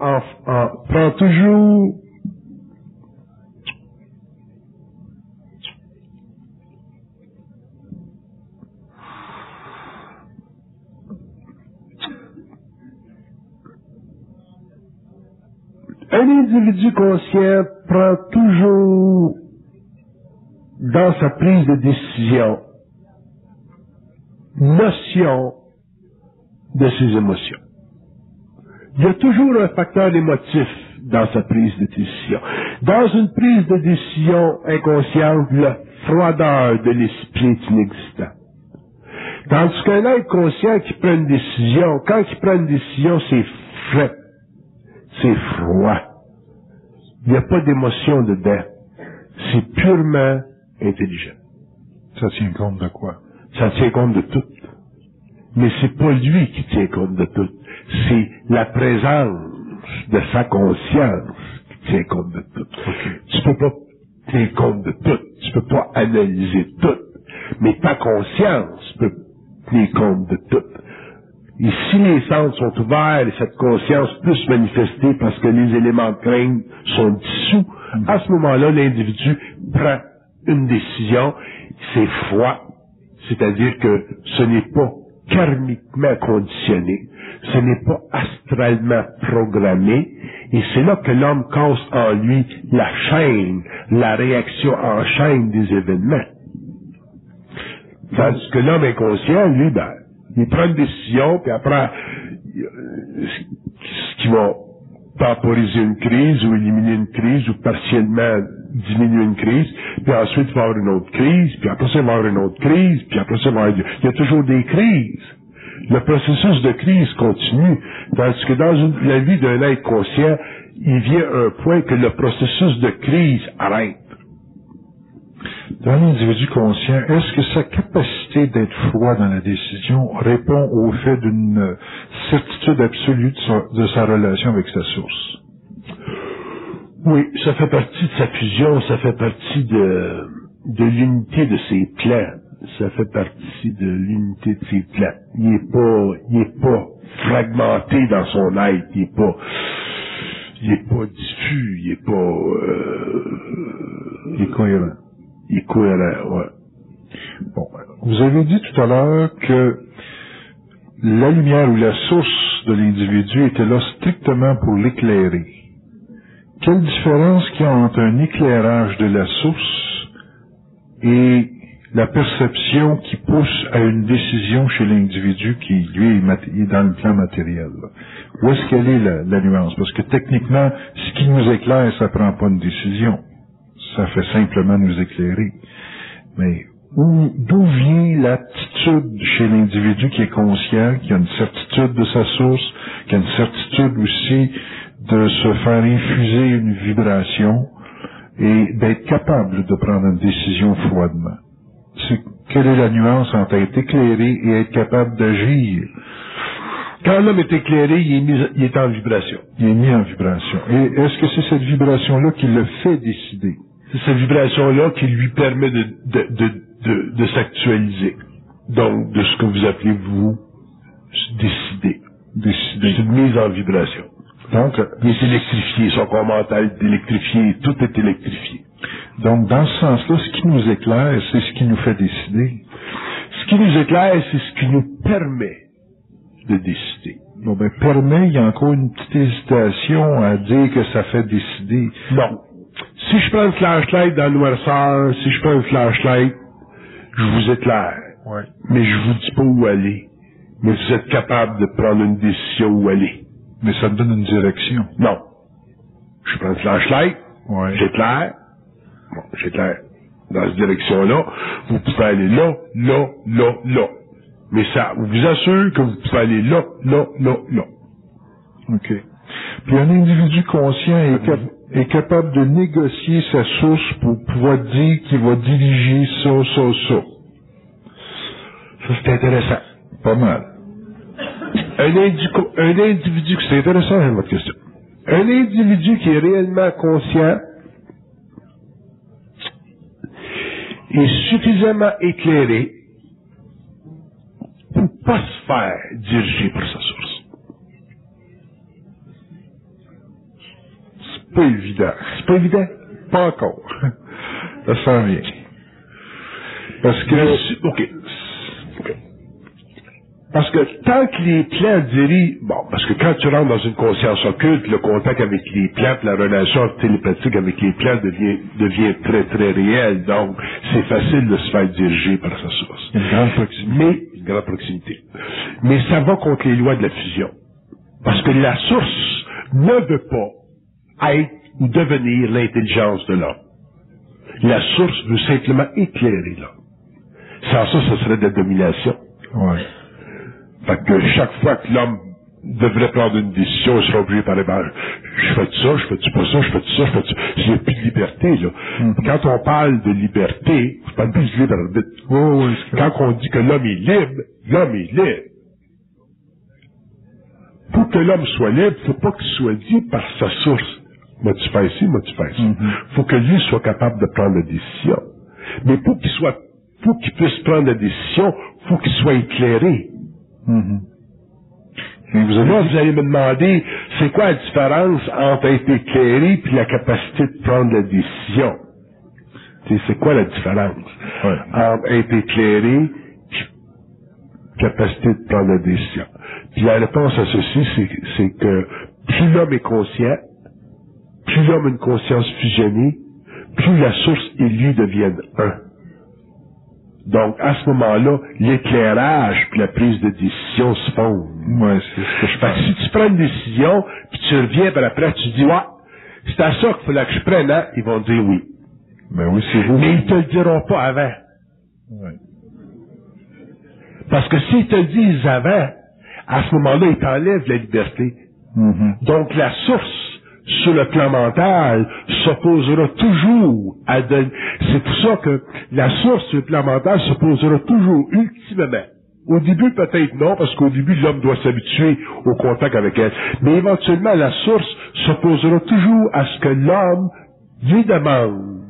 un individu conscient prend toujours dans sa prise de décision notion de ses émotions. Il y a toujours un facteur émotif dans sa prise de décision. Dans une prise de décision inconsciente, la froideur de l'esprit est inexistant. Tandis qu'un être conscient qui prend une décision, quand il prend une décision, c'est frais, c'est froid. Il n'y a pas d'émotion dedans. C'est purement intelligent.
Ça tient compte de quoi?
Ça tient compte de tout. Mais c'est pas lui qui tient compte de tout. C'est la présence de sa conscience qui tient compte de tout.
Okay.
Tu peux pas tenir compte de tout. Tu peux pas analyser tout. Mais ta conscience peut tenir compte de tout. Et si les sens sont ouverts et cette conscience peut se manifester parce que les éléments de crainte sont dissous, à ce moment-là, l'individu prend une décision, c'est froid, c'est-à-dire que ce n'est pas karmiquement conditionné, ce n'est pas astralement programmé, et c'est là que l'homme casse en lui la chaîne, la réaction en chaîne des événements. Tandis que l'homme inconscient, lui, il prend une décision, puis après, ce qui va temporiser une crise, ou éliminer une crise, ou partiellement diminuer une crise, puis ensuite il va y avoir une autre crise, puis après ça il va y avoir une autre crise, puis après ça il va y avoir... Il y a toujours des crises. Le processus de crise continue, tandis que dans la vie d'un être conscient, il vient un point que le processus de crise arrête.
Dans l'individu conscient, est-ce que sa capacité d'être froid dans la décision répond au fait d'une certitude absolue de sa relation avec sa source?
Oui, ça fait partie de sa fusion, ça fait partie de l'unité de ses plans. Ça fait partie de l'unité de ses plans. Il est pas fragmenté dans son être, il est pas diffus, il est cohérent. Il est cohérent, ouais.
Bon, vous avez dit tout à l'heure que la lumière ou la source de l'individu était là strictement pour l'éclairer. Quelle différence qu'il y a entre un éclairage de la source et la perception qui pousse à une décision chez l'individu qui, lui, est dans le plan matériel? Où est-ce qu'elle est la nuance? Parce que techniquement, ce qui nous éclaire, ça prend pas une décision. Ça fait simplement nous éclairer. Mais d'où vient l'attitude chez l'individu qui est conscient, qui a une certitude de sa source, qui a une certitude aussi de se faire infuser une vibration et d'être capable de prendre une décision froidement? Quelle est la nuance entre être éclairé et être capable d'agir?
Quand l'homme est éclairé, il est en vibration.
Il est mis en vibration. Et est-ce que c'est cette vibration-là qui le fait décider?
C'est cette vibration-là qui lui permet de s'actualiser. Donc, de ce que vous appelez, vous, décider. C'est une mise en vibration.
Donc,
il est électrifié, son corps mental est électrifié, tout est électrifié.
Donc, dans ce sens-là, ce qui nous éclaire, c'est ce qui nous fait décider.
Ce qui nous éclaire, c'est ce qui nous permet de décider.
Bon, permet, il y a encore une petite hésitation à dire que ça fait décider.
Non. Si je prends une flashlight dans le noirceur, si je prends une flashlight, je vous éclaire.
Ouais.
Mais je vous dis pas où aller. Mais vous êtes capable de prendre une décision où aller.
Mais ça me donne une direction.
Non. Je prends une flashlight,
ouais.
J'éclaire. Bon, j'éclaire. Dans cette direction-là, vous pouvez aller là. Mais ça vous assure que vous pouvez aller là.
OK. Puis un individu conscient est capable de négocier sa source pour pouvoir dire qu'il va diriger ça.
Ça, c'est intéressant.
Pas mal.
Un individu, c'est intéressant, votre question. Un individu qui est réellement conscient est suffisamment éclairé pour pas se faire diriger par sa source. C'est pas évident. C'est pas évident? Pas encore.
Ça s'en vient. Parce que...
OK. Parce que tant que les plans dirigent... Bon, parce que quand tu rentres dans une conscience occulte, le contact avec les plans, la relation télépathique avec les plans devient très, très réel. Donc, c'est facile de se faire diriger par sa source.
Une grande proximité.
Une grande proximité. Mais ça va contre les lois de la fusion. Parce que la source ne veut pas être ou devenir l'intelligence de l'homme. La source veut simplement éclairer l'homme. Sans ça, ce serait de la domination.
Ouais.
Fait que chaque fois que l'homme devrait prendre une décision, il sera obligé par je fais ça, je fais pas ça, je fais ça, je fais ça. Il n'y a plus de liberté, là. Quand on parle de liberté, c'est pas plus de libre arbitre. Quand on dit que l'homme est libre, l'homme est libre. Pour que l'homme soit libre, il ne faut pas qu'il soit dit par sa source. M'as-tu fait ici, m'as-tu fait ça? Faut que lui soit capable de prendre la décision. Mais pour qu'il puisse prendre la décision, faut qu'il soit éclairé.
Mais
vous allez me demander, c'est quoi la différence entre être éclairé et la capacité de prendre la décision? C'est quoi la différence entre être éclairé et capacité de prendre la décision? Puis la réponse à ceci, c'est que plus l'homme est conscient, plus l'homme a une conscience fusionnée, plus la source et lui deviennent un. Donc, à ce moment-là, l'éclairage puis la prise de décision se font.
Ouais, c'est ce que je pense.
Si tu prends une décision, puis tu reviens par après, tu dis, ouais, c'est à ça qu'il fallait que je prenne, hein? Ils vont dire oui.
Ben oui, c'est vous.
Mais ils te le diront pas avant.
Ouais.
Parce que s'ils te le disent avant, à ce moment-là, ils t'enlèvent la liberté. Donc, la source, sur le plan mental, s'opposera toujours à donner. C'est pour ça que la source sur le plan mental s'opposera toujours, ultimement. Au début, peut-être non, parce qu'au début, l'homme doit s'habituer au contact avec elle. Mais éventuellement, la source s'opposera toujours à ce que l'homme lui demande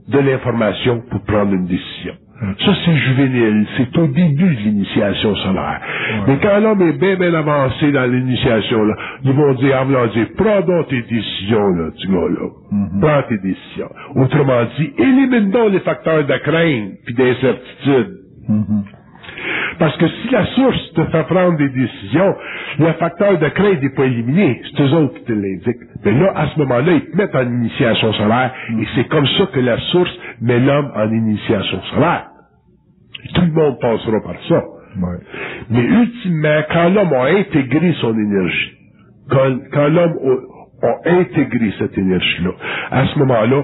de l'information pour prendre une décision. Ça, c'est juvénile. C'est au début de l'initiation solaire. Mais quand l'homme est bien, bien avancé dans l'initiation, là, ils vont dire, prends donc tes décisions, là, tu gars, là. Prends tes décisions. Autrement dit, élimine donc les facteurs de crainte puis d'incertitude. Parce que si la source te fait prendre des décisions, le facteur de crainte n'est pas éliminé. C'est eux autres qui te l'indiquent. Mais là, à ce moment-là, ils te mettent en initiation solaire. Et c'est comme ça que la source met l'homme en initiation solaire. Tout le monde passera par ça. Mais ultimement, quand l'homme a intégré son énergie, quand l'homme a intégré cette énergie-là, à ce moment-là,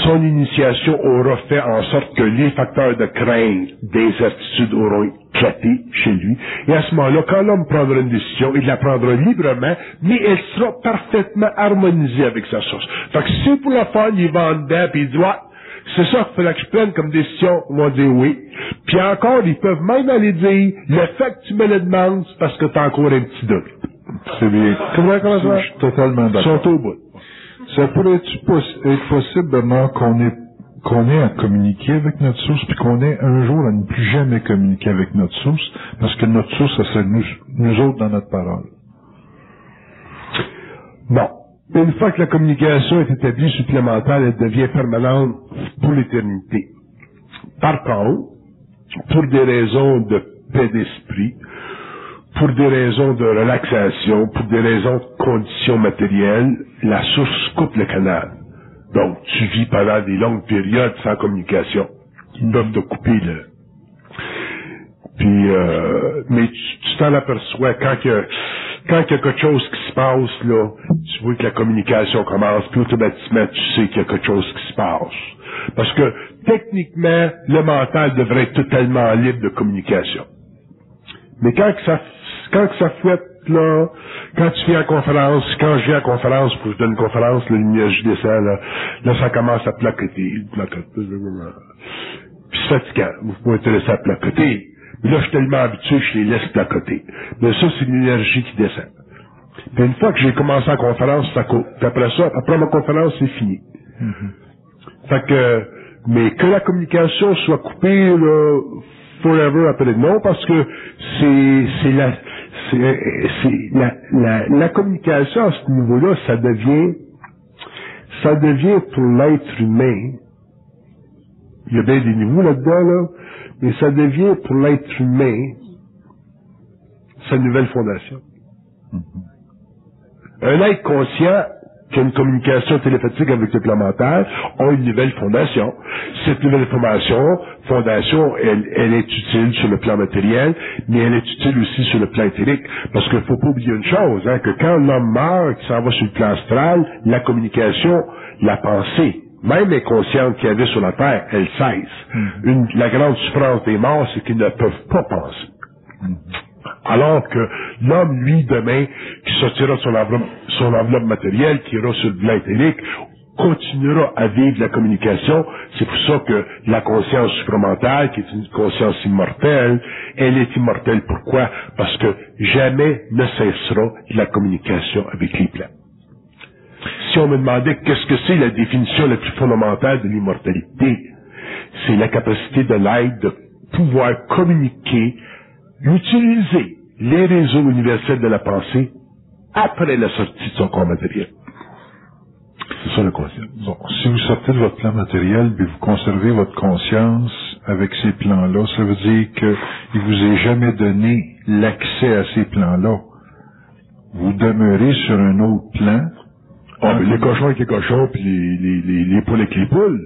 son initiation aura fait en sorte que les facteurs de crainte, d'incertitude auront éclaté chez lui. Et à ce moment-là, quand l'homme prendra une décision, il la prendra librement, mais elle sera parfaitement harmonisée avec sa source. Fait que si pour la fun, il va en dedans, puis il dit, ouais, c'est ça qu'il fallait que je prenne comme décision, on va dire oui. Puis encore, ils peuvent même aller dire, le fait que tu me le demandes, c'est parce que t'as encore un petit doute.
C'est bien.
Comment ça?
Je suis totalement d'accord.
Ils sont au bout.
Ça pourrait être possible, Bernard, qu'on ait à communiquer avec notre source, puis qu'on ait un jour à ne plus jamais communiquer avec notre source, parce que notre source, ça serait nous autres dans notre parole.
Bon. Une fois que la communication est établie supplémentaire, elle devient permanente pour l'éternité. Par contre, pour des raisons de paix d'esprit, pour des raisons de relaxation, pour des raisons de conditions matérielles, la source coupe le canal. Donc, tu vis pendant des longues périodes sans communication. Ils peuvent te couper le... Puis, mais tu t'en aperçois quand il y a quelque chose qui se passe, là, tu vois que la communication commence, puis automatiquement, tu sais qu'il y a quelque chose qui se passe. Parce que, techniquement, le mental devrait être totalement libre de communication. Mais quand ça fouette, là, quand tu viens en conférence, quand je viens en conférence, pour que je donne une conférence, la lumière, je descends, là, ça commence à placoter. Puis c'est fatigant. Vous pouvez te laisser à placoter. Mais là, je suis tellement habitué, je les laisse placoter. Mais ça, c'est l'énergie qui descend. Puis une fois que j'ai commencé la conférence, ça coupe. Puis après ça, après ma conférence, c'est fini. Fait que, mais que la communication soit coupée, là, forever après, non, parce que c'est la communication à ce niveau-là, ça devient pour l'être humain, il y a bien des niveaux là-dedans, là, mais ça devient pour l'être humain sa nouvelle fondation. Un être conscient qui a une communication télépathique avec le plan mental a une nouvelle fondation. Cette nouvelle fondation, elle est utile sur le plan matériel, mais elle est utile aussi sur le plan éthérique. Parce qu'il ne faut pas oublier une chose, hein, que quand l'homme meurt, qu'il s'en va sur le plan astral, la communication, la pensée, même inconsciente qu'il y avait sur la Terre, elle cesse. La grande souffrance des morts, c'est qu'ils ne peuvent pas penser. Alors que l'homme, lui, demain, qui sortira de son enveloppe matérielle, qui ira sur le plan éthérique, continuera à vivre la communication. C'est pour ça que la conscience supramentale, qui est une conscience immortelle, elle est immortelle. Pourquoi? Parce que jamais ne cessera la communication avec les plans. Si on me demandait qu'est-ce que c'est la définition la plus fondamentale de l'immortalité, c'est la capacité de l'être de pouvoir communiquer, utiliser les réseaux universels de la pensée après la sortie de son corps matériel. C'est ça le concept.
Bon, si vous sortez de votre plan matériel, puis vous conservez votre conscience avec ces plans-là, ça veut dire qu'il vous est jamais donné l'accès à ces plans-là. Vous demeurez sur un autre plan.
Ah, mais les cochons avec les cochons, puis les poules avec les poules.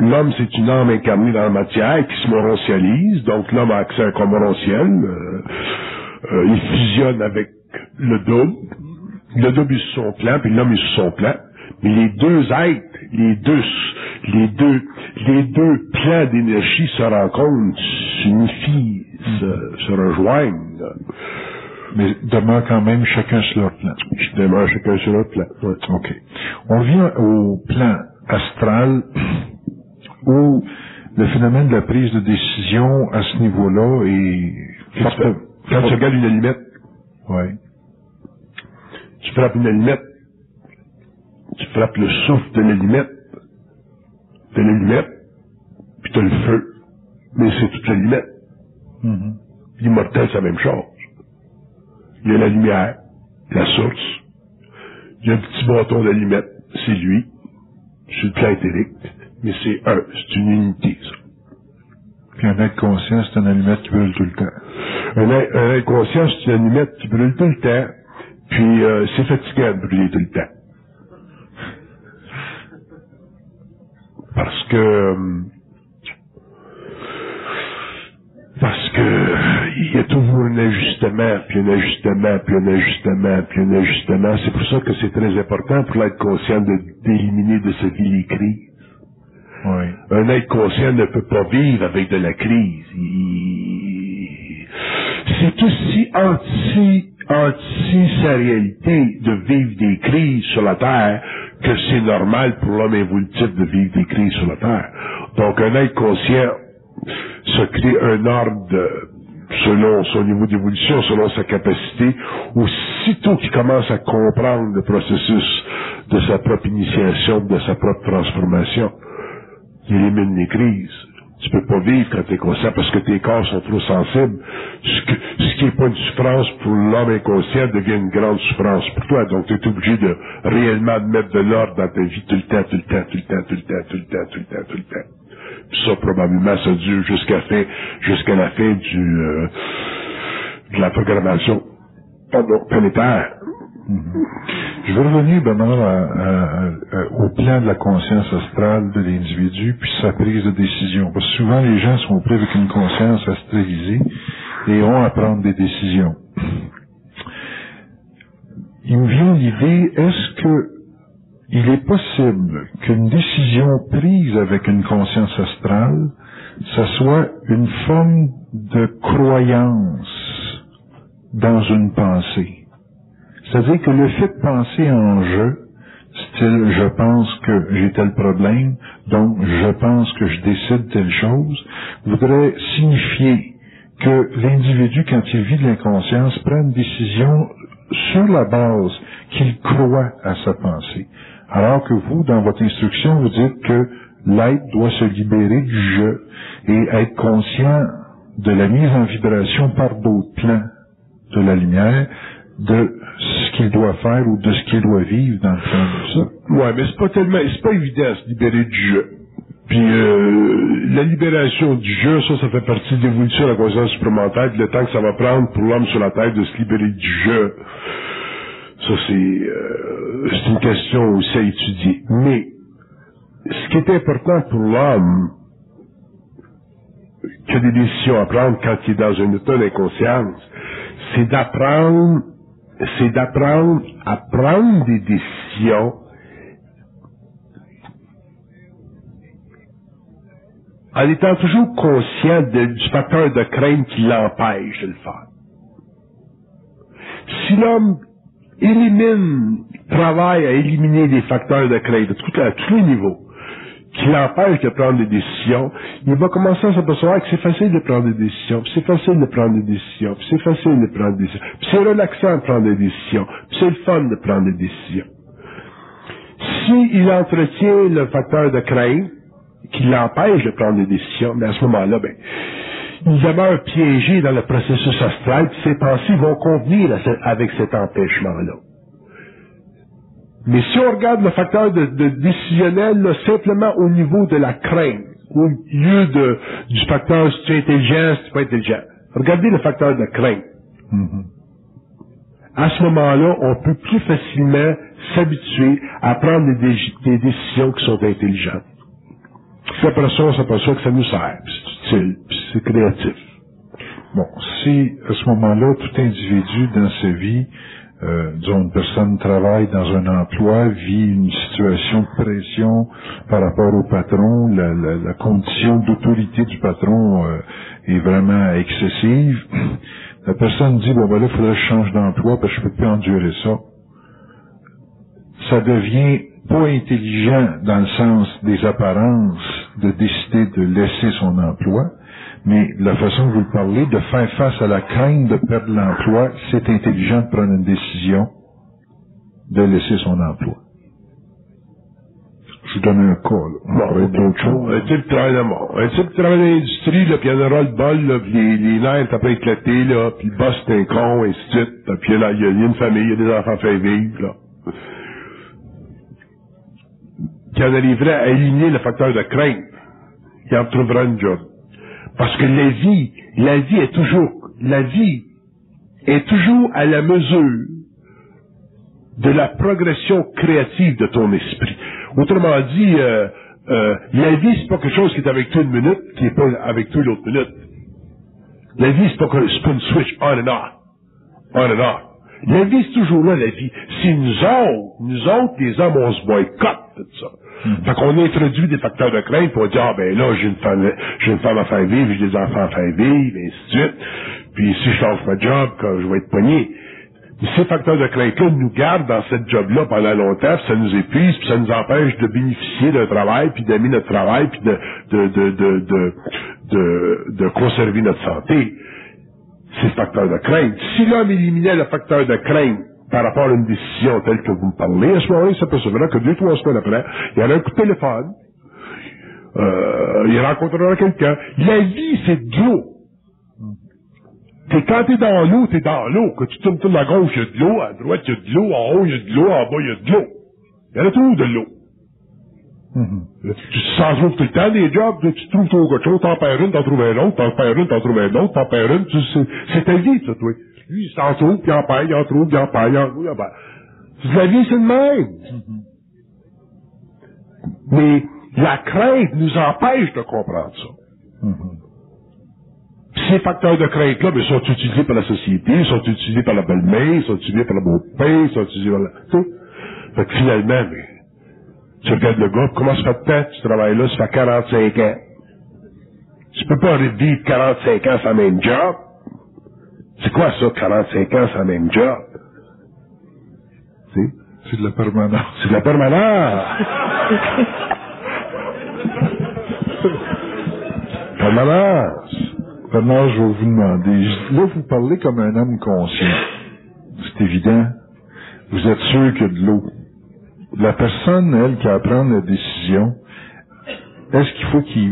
L'homme, c'est une âme incarnée dans la matière qui se moroncialise, donc l'homme a accès à un corps moronciel, il fusionne avec le double est sur son plan, puis l'homme est sur son plan, mais les deux êtres, les deux plans d'énergie se rencontrent, s'unifient, se rejoignent.
Mais demeurent quand même chacun sur leur plan.
Demeurent chacun sur leur plan. Ouais.
OK. On vient au plan astral, où le phénomène de la prise de décision à ce niveau-là est...
Quand tu regardes une allumette, tu frappes une allumette, tu frappes le souffle de l'allumette, puis tu as le feu, mais c'est toute l'allumette. L'immortel, c'est la même chose. Il y a la lumière, la source, il y a un petit bâton d'allumette, c'est lui, sur le plan éthérique, mais c'est une unité, ça.
Puis un être conscient, c'est une allumette qui brûle tout le temps.
Un être conscient, c'est une allumette qui brûle tout le temps, puis c'est fatigant de brûler tout le temps. Parce que il y a toujours un ajustement, puis un ajustement, puis un ajustement, puis un ajustement. C'est pour ça que c'est très important pour l'être conscient d'éliminer de sa vie les crises.
Oui.
Un être conscient ne peut pas vivre avec de la crise. C'est aussi anti sa réalité de vivre des crises sur la Terre que c'est normal pour l'homme évolutif de vivre des crises sur la Terre. Donc un être conscient se crée un ordre selon son niveau d'évolution, selon sa capacité. Aussitôt qu'il commence à comprendre le processus de sa propre initiation, de sa propre transformation, il élimine les crises. Tu peux pas vivre quand tu es conscient parce que tes corps sont trop sensibles. Ce qui n'est pas une souffrance pour l'homme inconscient devient une grande souffrance pour toi. Donc tu es obligé de réellement mettre de l'ordre dans ta vie tout le temps. Puis ça, probablement, ça dure jusqu'à la fin de la programmation planétaire.
Je vais revenir, Bernard, au plan de la conscience astrale de l'individu, puis sa prise de décision. Parce que souvent, les gens sont pris avec une conscience astralisée et ont à prendre des décisions. Il me vient l'idée, est-ce que il est possible qu'une décision prise avec une conscience astrale, ça soit une forme de croyance dans une pensée? C'est-à-dire que le fait de penser en jeu, style je pense que j'ai tel problème, donc je pense que je décide telle chose, voudrait signifier que l'individu, quand il vit de l'inconscience, prend une décision sur la base qu'il croit à sa pensée. Alors que vous, dans votre instruction, vous dites que l'être doit se libérer du je et être conscient de la mise en vibration par d'autres plans de la lumière, de ce qu'il doit faire ou de ce qu'il doit vivre dans le temps de ça.
Ouais, mais c'est pas évident à se libérer du je. Puis la libération du je, ça fait partie de l'évolution de la conscience supplémentaire, le temps que ça va prendre pour l'homme sur la Terre de se libérer du je. Ça, c'est une question aussi à étudier. Mais, ce qui est important pour l'homme, qui a des décisions à prendre quand il est dans un état d'inconscience, c'est d'apprendre à prendre des décisions en étant toujours conscient du facteur de crainte qui l'empêche de le faire. Si l'homme travaille à éliminer les facteurs de crainte à tous les niveaux, qui l'empêchent de prendre des décisions, il va commencer à s'apercevoir que c'est facile de prendre des décisions, puis c'est facile de prendre des décisions, puis c'est facile de prendre des décisions, puis c'est relaxant de prendre des décisions, puis c'est le fun de prendre des décisions. S'il entretient le facteur de crainte, qui l'empêche de prendre des décisions, mais à ce moment-là, il demeure piégé dans le processus astral, puis ses pensées vont convenir avec cet empêchement-là. Mais si on regarde le facteur de décisionnel, là, simplement au niveau de la crainte, au lieu du facteur si tu es intelligent, si tu es pas intelligent, regardez le facteur de crainte. À ce moment-là, on peut plus facilement s'habituer à prendre des décisions qui sont intelligentes. Puis après ça, on s'aperçoit que ça nous sert, puis c'est utile, puis c'est créatif.
Bon, si à ce moment-là, tout individu dans sa vie, disons une personne travaille dans un emploi, vit une situation de pression par rapport au patron, la condition d'autorité du patron est vraiment excessive, la personne dit, là, il faudrait que je change d'emploi parce que je peux plus endurer ça. Ça devient pas intelligent dans le sens des apparences de décider de laisser son emploi, mais la façon que vous le parlez, de faire face à la crainte de perdre l'emploi, c'est intelligent de prendre une décision de laisser son emploi. Je vous donne un cas, là.
Bon, d'autres choses. Un type qui travaille dans l'industrie, là, puis il y en aura le bol, là, puis les nerfs, t'as pas éclaté, là, puis le boss, c'est un con, et ainsi de suite, puis il y a une famille, il y a des enfants à faire vivre, là. Qui en arriverait à éliminer le facteur de crainte, il en trouvera une job. Parce que la vie est toujours à la mesure de la progression créative de ton esprit. Autrement dit, la vie, c'est pas quelque chose qui est avec toi une minute, qui est pas avec toi l'autre minute. La vie, c'est pas une switch on and off. On and off. La vie, c'est toujours là, la vie. C'est nous autres, les hommes, on se boycotte, tout ça. Fait qu'on introduit des facteurs de crainte pour dire, là, j'ai une femme à faire vivre, j'ai des enfants à faire vivre, et ainsi de suite. Puis si je change ma job, quand je vais être pogné. Mais ces facteurs de crainte-là nous gardent dans cette job-là pendant longtemps, puis ça nous épuise, puis ça nous empêche de bénéficier d'un travail, puis d'aimer notre travail, puis de conserver notre santé. Ces facteurs de crainte. Si l'homme éliminait le facteur de crainte par rapport à une décision telle que vous me parlez, à ce moment-là, il s'apercevra que 2-3 semaines après, il y aura un coup de téléphone, il rencontrera quelqu'un. La vie, c'est de l'eau. Quand t'es dans l'eau, t'es dans l'eau. Quand tu tournes à gauche, il y a de l'eau, à droite, il y a de l'eau, en haut, il y a de l'eau, en bas, il y a de l'eau. Il y en a toujours de l'eau. Tu s'en trouves tout le temps des jobs, tu trouves quelque chose, t'en perds une, t'en trouves un autre, t'en perds une, t'en trouves un autre, t'en perds une, c'est ta vie, ça, toi. Lui, il s'en trouve, puis il en perd, il en trouve, puis il en perd, il en trouve, il en perd. La vie, c'est le même. Mais la crainte nous empêche de comprendre ça. Ces facteurs de crainte-là, sont utilisés par la société, sont utilisés par la belle-mère, sont utilisés par le beau-père, sont utilisés par la... Fait que finalement, tu regardes le gars, comment ça fait de temps que tu travailles là, ça fait 45 ans. Tu peux pas vivre 45 ans sans même job. C'est quoi ça, 45 ans sans même job?
C'est de la permanence.
C'est de la permanence. Permanence.
Bernard, je vais vous demander, là, vous parlez comme un homme conscient. C'est évident. Vous êtes sûr qu'il y a de l'eau. La personne, elle, qui a à prendre la décision, est-ce qu'il faut que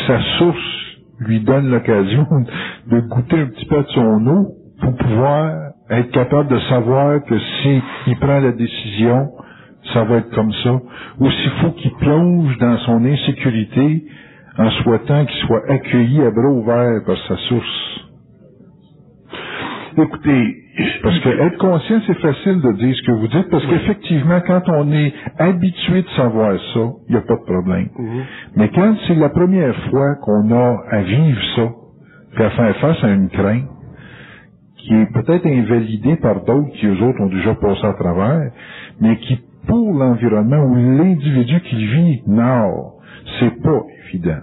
sa source lui donne l'occasion de goûter un petit peu de son eau pour pouvoir être capable de savoir que s'il prend la décision, ça va être comme ça, ou s'il faut qu'il plonge dans son insécurité en souhaitant qu'il soit accueilli à bras ouverts par sa source.
Écoutez,
parce que être conscient, c'est facile de dire ce que vous dites, parce qu'effectivement, quand on est habitué de savoir ça, il n'y a pas de problème. Mais quand c'est la première fois qu'on a à vivre ça, puis à faire face à une crainte, qui est peut-être invalidée par d'autres qui, eux autres, ont déjà passé à travers, mais qui, pour l'environnement ou l'individu qui vit nord, c'est pas évident.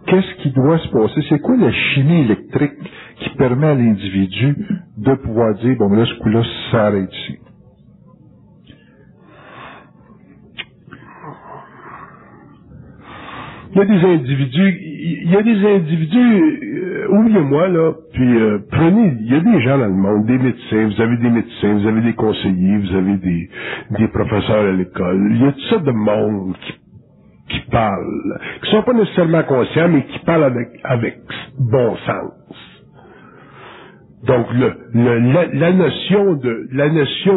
Qu'est-ce qui doit se passer? C'est quoi la chimie électrique qui permet à l'individu de pouvoir dire, bon, là, ce coup-là, ça s'arrête ici?
Il y a des individus, oubliez-moi, là, puis prenez, il y a des gens dans le monde, des médecins, vous avez des conseillers, vous avez des professeurs à l'école, il y a toutes sortes de monde qui parlent, qui sont pas nécessairement conscients, mais qui parlent avec bon sens. Donc, la notion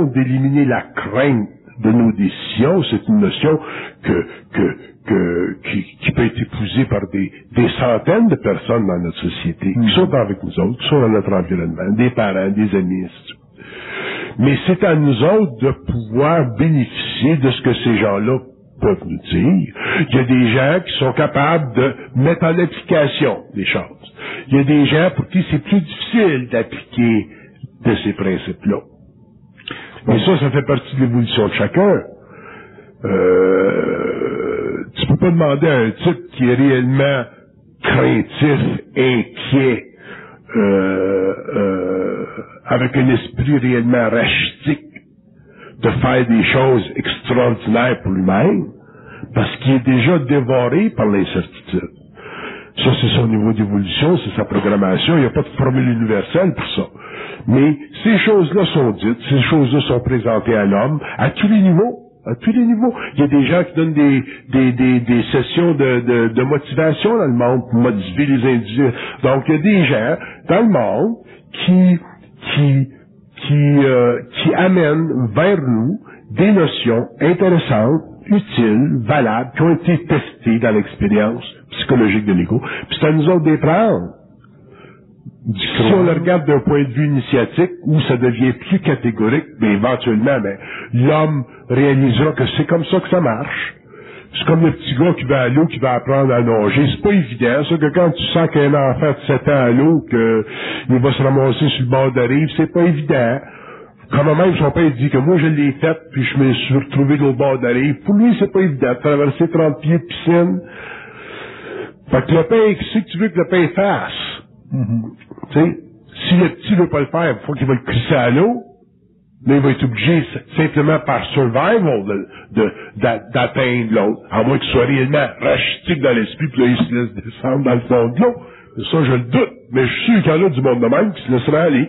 d'éliminer la crainte de nos décisions, c'est une notion qui peut être épousée par des centaines de personnes dans notre société, qui sont avec nous autres, qui sont dans notre environnement, des parents, des amis, ainsi de suite. Mais c'est à nous autres de pouvoir bénéficier de ce que ces gens-là peuvent nous dire. Il y a des gens qui sont capables de mettre en application des choses. Il y a des gens pour qui c'est plus difficile d'appliquer de ces principes-là. Mais ça fait partie de l'évolution de chacun. Tu peux pas demander à un type qui est réellement craintif, inquiet, avec un esprit réellement rachitique, de faire des choses extraordinaires pour lui-même, parce qu'il est déjà dévoré par l'incertitude. Ça, c'est son niveau d'évolution, c'est sa programmation, il n'y a pas de formule universelle pour ça. Mais ces choses-là sont dites, ces choses-là sont présentées à l'homme, à tous les niveaux. À tous les niveaux. Il y a des gens qui donnent des sessions de motivation dans le monde pour motiver les individus. Donc, il y a des gens dans le monde qui amènent vers nous des notions intéressantes, utiles, valables, qui ont été testées dans l'expérience psychologique de l'ego. Puis c'est à nous autres de les prendre. Si on le regarde d'un point de vue initiatique, où ça devient plus catégorique, mais éventuellement, l'homme réalisera que c'est comme ça que ça marche. C'est comme le petit gars qui va à l'eau, qui va apprendre à nager. C'est pas évident, ça, que quand tu sens qu'un enfant de 7 ans à l'eau, qu'il va se ramasser sur le bord de la rive, c'est pas évident. Quand même, son père dit que moi, je l'ai fait, puis je me suis retrouvé au bord de la rive. Pour lui, c'est pas évident de traverser 30 pieds de piscine. Fait que le père, qu'est-ce que tu veux que le père fasse? Tu sais, si le petit veut pas le faire, il faut qu'il va le crisser à l'eau, mais il va être obligé simplement par survival d'atteindre l'autre, à moins qu'il soit réellement rachitique dans l'esprit, puis là il se laisse descendre dans le fond de l'eau. Ça, je le doute, mais je suis sûr qu'il y en a du monde de même qui se laisserait aller.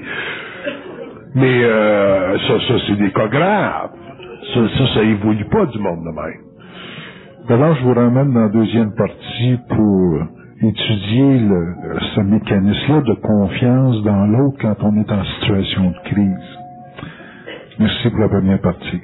Mais ça c'est des cas graves. Ça évolue pas du monde de même.
Alors, je vous ramène dans la deuxième partie pour étudier ce mécanisme-là de confiance dans l'autre quand on est en situation de crise. Merci pour la première partie.